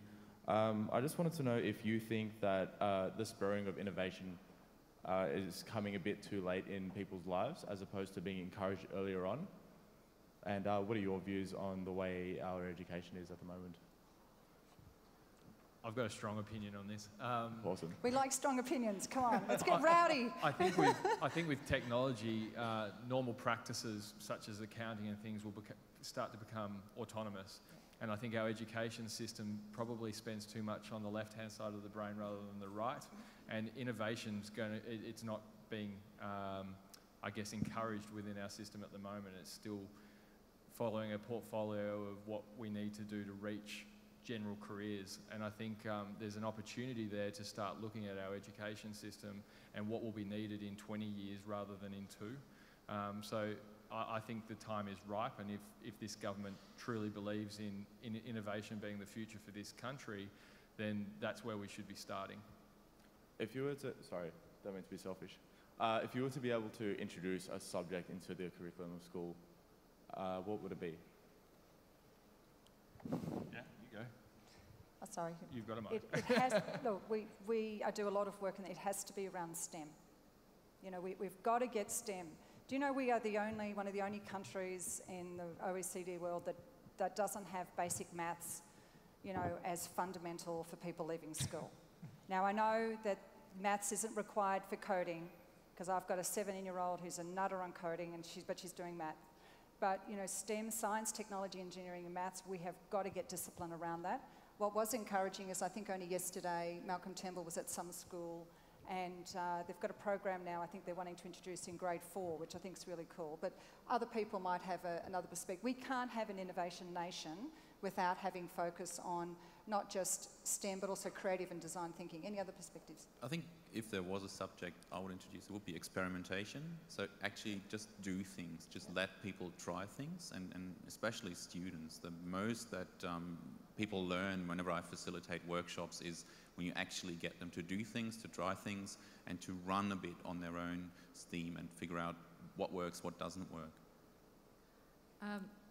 [SPEAKER 7] I just wanted to know if you think that the spurring of innovation is coming a bit too late in people's lives as opposed to being encouraged earlier on. And what are your views on the way our education is at the moment?
[SPEAKER 2] I've got a strong opinion on this.
[SPEAKER 7] Awesome.
[SPEAKER 1] We like strong opinions. Come on, let's get rowdy.
[SPEAKER 2] I think with technology, normal practices such as accounting and things will start to become autonomous. And I think our education system probably spends too much on the left-hand side of the brain rather than the right. And innovation's it's not being, I guess, encouraged within our system at the moment. It's still following a portfolio of what we need to do to reach general careers. And I think there's an opportunity there to start looking at our education system and what will be needed in 20 years rather than in 2. So I think the time is ripe, and if this government truly believes in innovation being the future for this country, then that's where we should be starting.
[SPEAKER 7] If you were to, sorry, don't mean to be selfish. If you were to be able to introduce a subject into the curriculum of school, what would it be?
[SPEAKER 2] Yeah, you go.
[SPEAKER 1] Oh, sorry.
[SPEAKER 2] You've got a mic.
[SPEAKER 1] It has, look, I do a lot of work, and it has to be around STEM. You know, we've got to get STEM. Do you know we are one of the only countries in the OECD world that doesn't have basic maths, you know, as fundamental for people leaving school? Now, I know that maths isn't required for coding, because I've got a 17-year-old who's a nutter on coding, but she's doing math. But, you know, STEM, science, technology, engineering, and maths, we have got to get discipline around that. What was encouraging is I think only yesterday, Malcolm Turnbull was at some school, and they've got a program now I think they're wanting to introduce in grade 4, which I think is really cool. But other people might have another perspective. We can't have an innovation nation without having focus on not just STEM, but also creative and design thinking. Any other perspectives?
[SPEAKER 6] I think if there was a subject I would introduce, it would be experimentation. So actually just do things, just let people try things, and especially students. The most that people learn whenever I facilitate workshops is when you actually get them to do things, to try things, and to run a bit on their own steam and figure out what works, what doesn't work.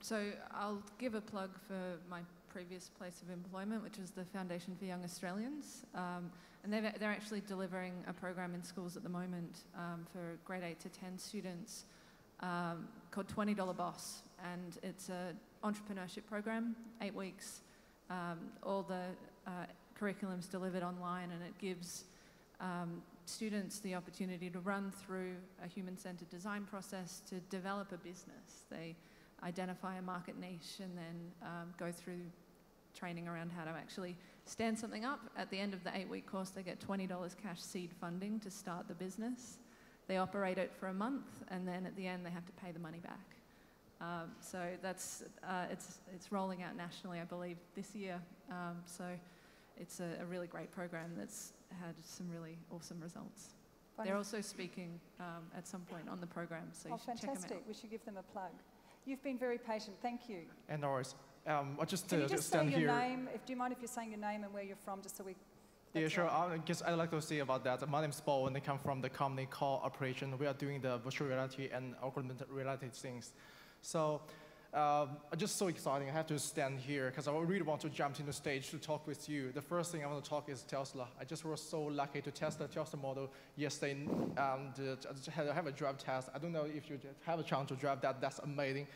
[SPEAKER 5] So I'll give a plug for my previous place of employment, which was the Foundation for Young Australians. And they're actually delivering a program in schools at the moment for grade 8 to 10 students called $20 Boss. And it's an entrepreneurship program, 8 weeks. All the curriculum's delivered online, and it gives students the opportunity to run through a human-centered design process to develop a business. They identify a market niche and then go through training around how to actually stand something up. At the end of the 8-week course, they get $20 cash seed funding to start the business. They operate it for a month, and then at the end, they have to pay the money back. So that's it's rolling out nationally, I believe, this year. So it's a really great program that's had some really awesome results. They're also speaking at some point on the program, so you should check them out.
[SPEAKER 1] Fantastic. We should give them a plug. You've been very patient. Thank you.
[SPEAKER 8] And no worries. I just
[SPEAKER 1] Can you just
[SPEAKER 8] stand
[SPEAKER 1] say your
[SPEAKER 8] here.
[SPEAKER 1] name? Do you mind if you're saying your name and where you're from, just so we...
[SPEAKER 8] Yeah, sure. I guess I'd like to say about that. My name is Paul, and I come from the company called Operation. We are doing the virtual reality and augmented reality things. So I'm just so exciting. I have to stand here because I really want to jump in the stage to talk with you. The first thing I want to talk is Tesla. I just was so lucky to test the Tesla model yesterday, and I have a drive test. I don't know if you have a chance to drive that. That's amazing.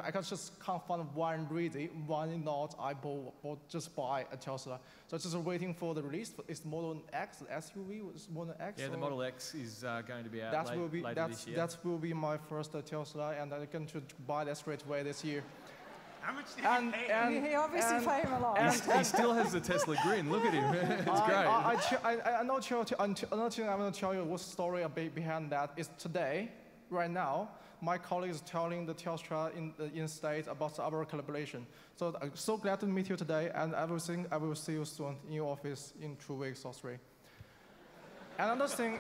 [SPEAKER 8] I just can't find one reason why not I just buy a Tesla. So just waiting for the release. It's Model X, SUV, Model X.
[SPEAKER 2] Yeah, the Model X is going to be out later this year.
[SPEAKER 8] That will be my first Tesla, and I'm going to buy that straight away this year.
[SPEAKER 3] How much did you pay?
[SPEAKER 1] He obviously paid him a lot.
[SPEAKER 2] He still has the Tesla grin. Look at him. It's great.
[SPEAKER 8] I'm not sure. Another thing I'm going to tell you what story behind that is today, right now. My colleague is telling the Tesla in state about our collaboration. So I'm so glad to meet you today, and I will see you soon in your office in 2 weeks or 3. Another thing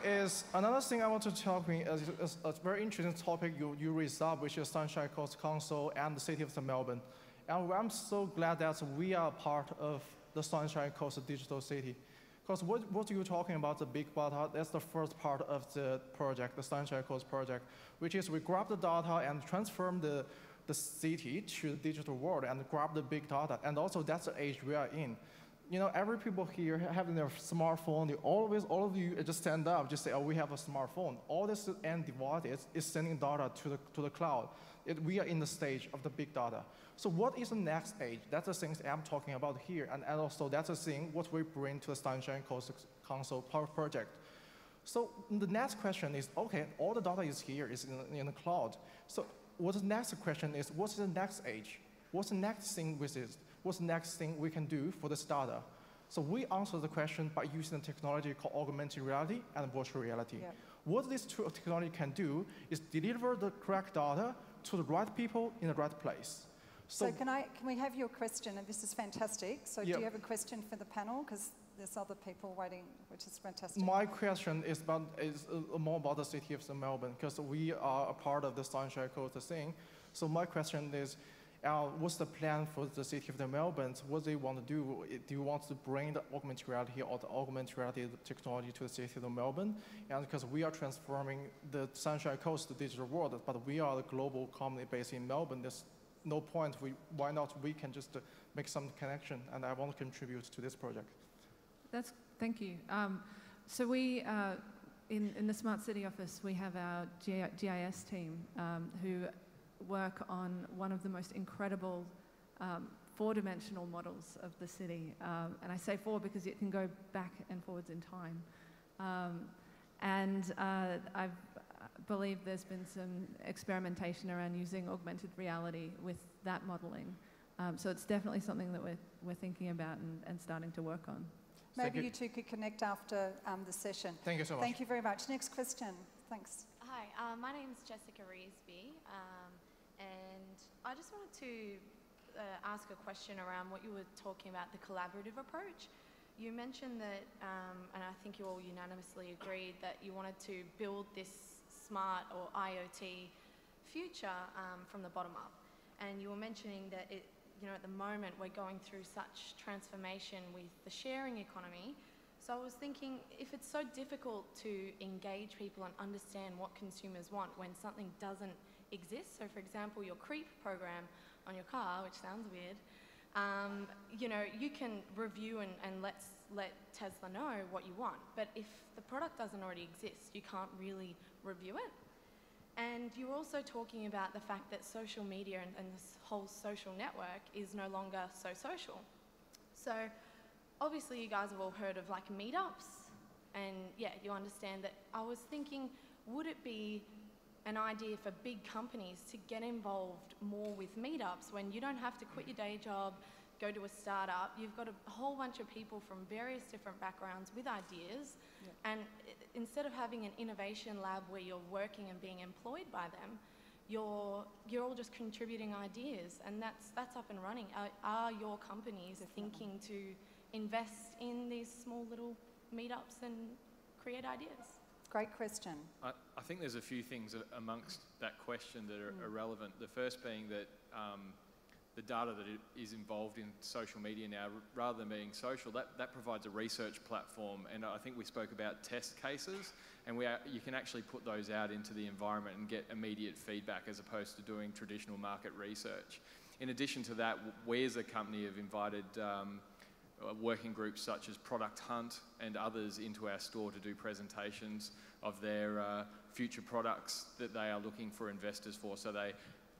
[SPEAKER 8] I want to talk about is a very interesting topic you raised up, which is Sunshine Coast Council and the City of Melbourne. And I'm so glad that we are part of the Sunshine Coast Digital City. Because what you're talking about, the big data, that's the first part of the project, the Sunshine Coast project, which is we grab the data and transform the city to the digital world and grab the big data. And also that's the age we are in. you know, every people here having their smartphone, all of you just stand up, just say, oh, we have a smartphone. All this end device is sending data to the cloud. We are in the stage of the big data. So what is the next stage? That's the things I'm talking about here. And also that's the thing what we bring to the Sunshine Coast Council project. So the next question is, okay, all the data is here, is in the cloud. So what the next question is, what's the next age? What's the next thing with this? What's the next thing we can do for this data? So we answer the question by using the technology called augmented reality and virtual reality. Yep. What this technology can do is deliver the correct data to the right people in the right place.
[SPEAKER 1] So can we have your question? And this is fantastic. So do you have a question for the panel? Because there's other people waiting, which is fantastic.
[SPEAKER 8] My question is more about the city of Melbourne, because we are a part of the Sunshine Coast thing. So my question is, what's the plan for the city of Melbourne? What do they want to do? Do you want to bring the augmented reality or the augmented reality technology to the city of Melbourne? And because we are transforming the Sunshine Coast to the digital world, but we are a global company based in Melbourne, there's no point. Why not? We can just make some connection, and I want to contribute to this project.
[SPEAKER 5] Thank you. So we, in the Smart City office, we have our GIS team who work on one of the most incredible four-dimensional models of the city. And I say four because it can go back and forwards in time. I believe there's been some experimentation around using augmented reality with that modeling. So it's definitely something that we're thinking about and starting to work on.
[SPEAKER 1] Maybe you two could connect after the session.
[SPEAKER 8] Thank you so much.
[SPEAKER 1] Thank you very much. Next question. Thanks.
[SPEAKER 9] Hi, my name is Jessica Reesby, and I just wanted to ask a question around what you were talking about, the collaborative approach. You mentioned that, and I think you all unanimously agreed, that you wanted to build this smart or IoT future from the bottom up. And you were mentioning that at the moment we're going through such transformation with the sharing economy. So I was thinking, if it's so difficult to engage people and understand what consumers want when something doesn't exist, so for example, your creep program on your car, which sounds weird, you can review and let Tesla know what you want. But if the product doesn't already exist, you can't really review it. And you were also talking about the fact that social media and this whole social network is no longer so social. So obviously you guys have all heard of like meetups, and yeah, you understand that. I was thinking, would it be an idea for big companies to get involved more with meetups when you don't have to quit your day job, go to a startup? You've got a whole bunch of people from various different backgrounds with ideas, and instead of having an innovation lab where you're working and being employed by them, you're all just contributing ideas, and that's up and running. Are your companies thinking to invest in these small little meetups and create ideas?
[SPEAKER 1] Great question.
[SPEAKER 2] I think there's a few things amongst that question that are relevant. The first being that the data that is involved in social media now, rather than being social, that provides a research platform. And I think we spoke about test cases, and you can actually put those out into the environment and get immediate feedback as opposed to doing traditional market research. In addition to that, we as a company have invited working groups such as Product Hunt and others into our store to do presentations of their future products that they are looking for investors for. So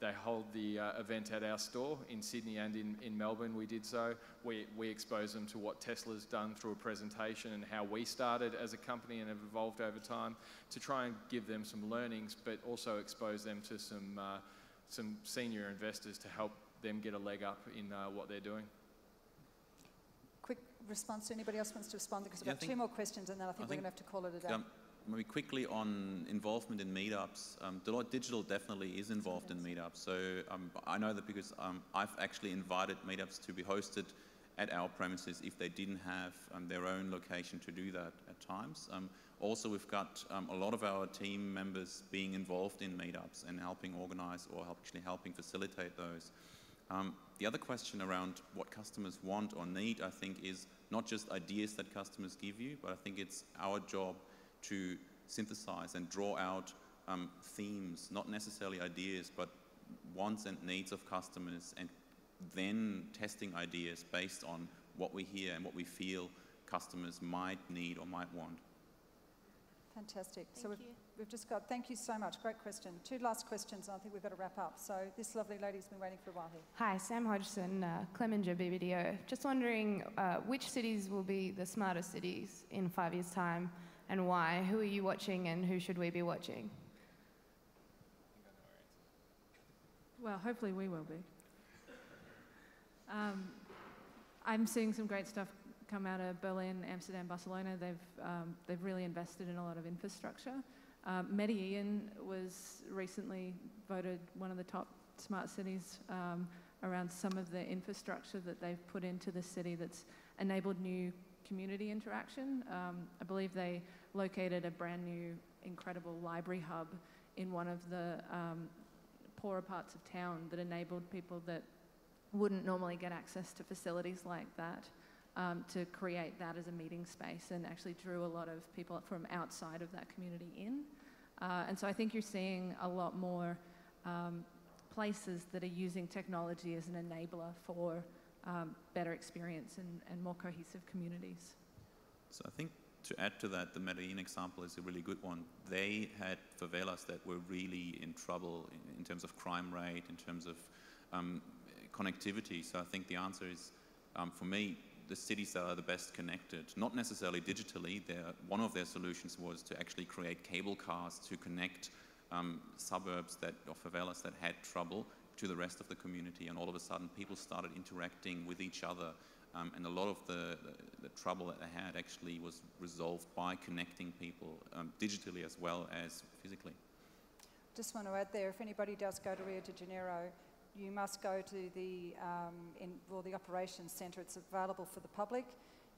[SPEAKER 2] they hold the event at our store in Sydney and in Melbourne. We did so. We expose them to what Tesla's done through a presentation and how we started as a company and have evolved over time, to try and give them some learnings, but also expose them to some senior investors to help them get a leg up in what they're doing.
[SPEAKER 1] Quick response to anybody else wants to respond, because we've got two more questions and then I think we're going to have to call it a day.
[SPEAKER 6] Maybe quickly on involvement in meetups. Deloitte Digital definitely is involved in meetups. So I know that because I've actually invited meetups to be hosted at our premises if they didn't have their own location to do that at times. Also, we've got a lot of our team members being involved in meetups and helping organize or actually helping facilitate those. The other question around what customers want or need, I think, is not just ideas that customers give you, but I think it's our job to synthesize and draw out themes, not necessarily ideas, but wants and needs of customers, and then testing ideas based on what we hear and what we feel customers might need or might want.
[SPEAKER 1] Fantastic.
[SPEAKER 9] Thank you.
[SPEAKER 1] We've just got, thank you so much, great question. 2 last questions and I think we've got to wrap up. So this lovely lady's been waiting for a while here.
[SPEAKER 10] Hi, Sam Hodgson, Clemenger BBDO. Just wondering which cities will be the smartest cities in 5 years' time and why? Who are you watching and who should we be watching?
[SPEAKER 5] Well, hopefully we will be. I'm seeing some great stuff come out of Berlin, Amsterdam, Barcelona. They've really invested in a lot of infrastructure. Medellin was recently voted one of the top smart cities around some of the infrastructure that they've put into the city that's enabled new community interaction. I believe they located a brand new, incredible library hub in one of the poorer parts of town that enabled people that wouldn't normally get access to facilities like that to create that as a meeting space, and actually drew a lot of people from outside of that community in. And so I think you're seeing a lot more places that are using technology as an enabler for better experience and more cohesive communities.
[SPEAKER 6] So I think to add to that, the Medellin example is a really good one. They had favelas that were really in trouble in terms of crime rate, in terms of connectivity. So I think the answer is, for me, the cities that are the best connected, not necessarily digitally. One of their solutions was to actually create cable cars to connect suburbs or favelas that had trouble to the rest of the community, and all of a sudden people started interacting with each other, and a lot of the trouble that they had actually was resolved by connecting people digitally as well as physically.
[SPEAKER 1] Just want to add there, if anybody does go to Rio de Janeiro, you must go to the operations centre. It's available for the public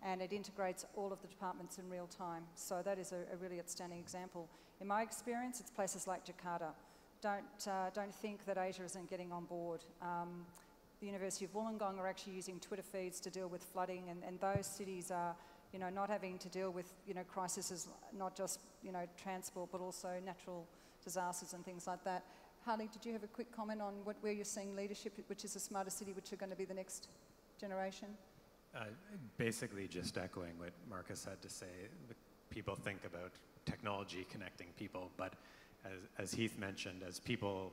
[SPEAKER 1] and it integrates all of the departments in real time. So that is a really outstanding example. In my experience, it's places like Jakarta. Don't think that Asia isn't getting on board. The University of Wollongong are actually using Twitter feeds to deal with flooding, and those cities are not having to deal with crises, not just transport, but also natural disasters and things like that. Harley, did you have a quick comment on where you're seeing leadership, which is a smarter city, which are going to be the next generation?
[SPEAKER 3] Basically just echoing what Marcus had to say. People think about technology connecting people, but as Heath mentioned, as people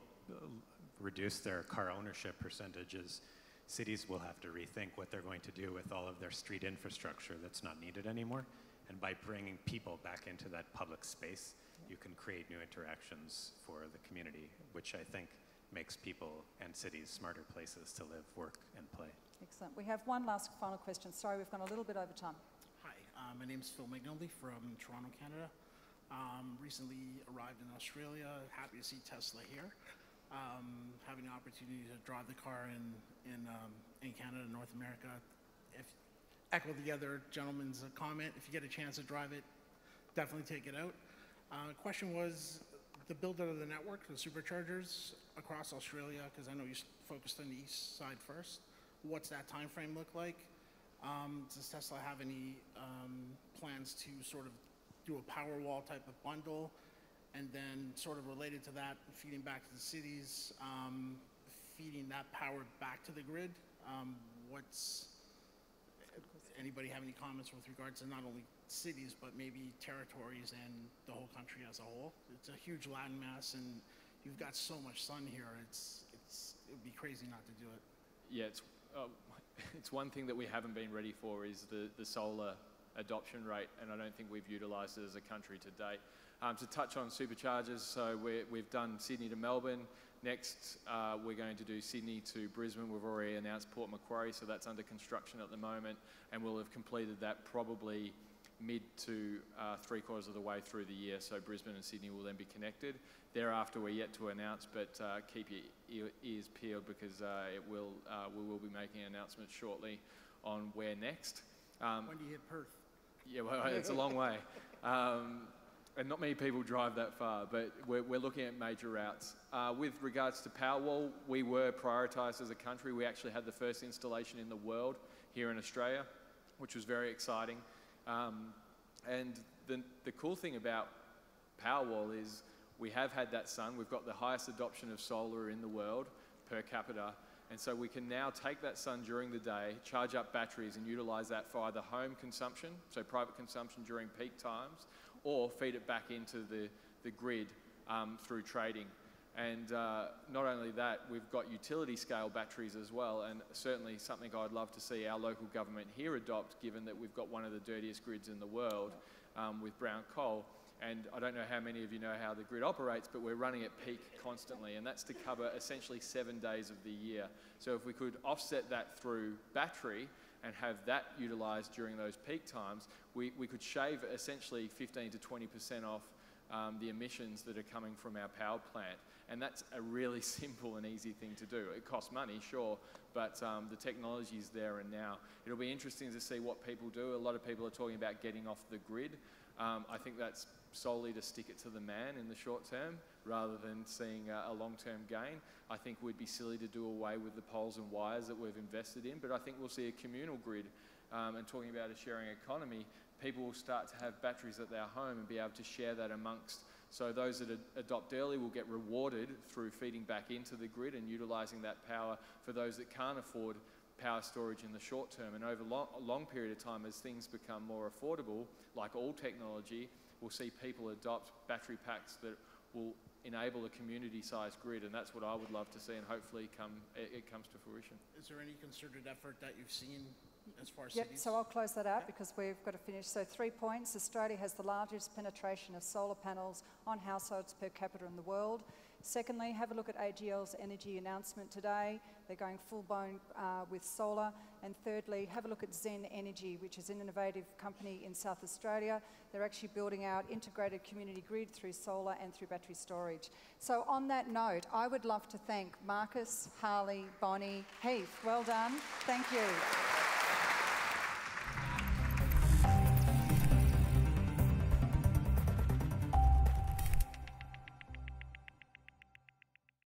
[SPEAKER 3] reduce their car ownership percentages, cities will have to rethink what they're going to do with all of their street infrastructure that's not needed anymore. And by bringing people back into that public space, you can create new interactions for the community, which I think makes people and cities smarter places to live, work, and play.
[SPEAKER 1] Excellent. We have one last final question. Sorry, we've gone a little bit over time.
[SPEAKER 11] Hi, my name is Phil McNulty from Toronto, Canada. Recently arrived in Australia. Happy to see Tesla here. Having the opportunity to drive the car in Canada, North America. Echo the other gentleman's comment. If you get a chance to drive it, definitely take it out. Question was the build out of the network, the superchargers across Australia, because I know you focused on the east side first. What's that time frame look like? Does Tesla have any plans to sort of do a Powerwall type of bundle? And then sort of related to that, feeding back to the cities, feeding that power back to the grid. Anybody have any comments with regards to not only cities, but maybe territories and the whole country as a whole? It's a huge landmass, and you've got so much sun here. It would be crazy not to do it.
[SPEAKER 2] Yeah, it's one thing that we haven't been ready for is the solar adoption rate, and I don't think we've utilised it as a country to date. To touch on superchargers, so we've done Sydney to Melbourne. Next, we're going to do Sydney to Brisbane. We've already announced Port Macquarie, so that's under construction at the moment, and we'll have completed that probably mid to 3/4 of the way through the year, so Brisbane and Sydney will then be connected. Thereafter, we're yet to announce, but keep your ears peeled because we will be making an announcement shortly on where next.
[SPEAKER 11] When do you hit Perth?
[SPEAKER 2] Yeah, well, it's a long way. And not many people drive that far, but we're looking at major routes. With regards to Powerwall, we were prioritised as a country. We actually had the first installation in the world here in Australia, which was very exciting. And the cool thing about Powerwall is we have had that sun. We've got the highest adoption of solar in the world per capita. And so we can now take that sun during the day, charge up batteries and utilize that for either home consumption, so private consumption during peak times, or feed it back into the grid through trading. And not only that, we've got utility scale batteries as well, and certainly something I'd love to see our local government here adopt, given that we've got one of the dirtiest grids in the world with brown coal. And I don't know how many of you know how the grid operates, but we're running at peak constantly, and that's to cover essentially 7 days of the year. So if we could offset that through battery and have that utilised during those peak times, we could shave essentially 15 to 20% off the emissions that are coming from our power plant. And that's a really simple and easy thing to do. It costs money, sure, but the technology is there and now. It'll be interesting to see what people do. A lot of people are talking about getting off the grid. I think that's solely to stick it to the man in the short term rather than seeing a long-term gain. I think we'd be silly to do away with the poles and wires that we've invested in, but I think we'll see a communal grid. And talking about a sharing economy, people will start to have batteries at their home and be able to share that amongst. So those that adopt early will get rewarded through feeding back into the grid and utilising that power for those that can't afford power storage in the short term. And over a long period of time, as things become more affordable, like all technology, we'll see people adopt battery packs that will enable a community-sized grid, and that's what I would love to see, and hopefully it comes to fruition.
[SPEAKER 11] Is there any concerted effort that you've seen as far as
[SPEAKER 1] Yep,
[SPEAKER 11] cities?
[SPEAKER 1] so I'll close that out because we've got to finish. So 3 points. Australia has the largest penetration of solar panels on households per capita in the world. Secondly, have a look at AGL's energy announcement today. They're going full-blown with solar. And thirdly, have a look at Zen Energy, which is an innovative company in South Australia. They're actually building out integrated community grid through solar and through battery storage. So on that note, I would love to thank Marcus, Harley, Bonnie, Heath. Well done. Thank you.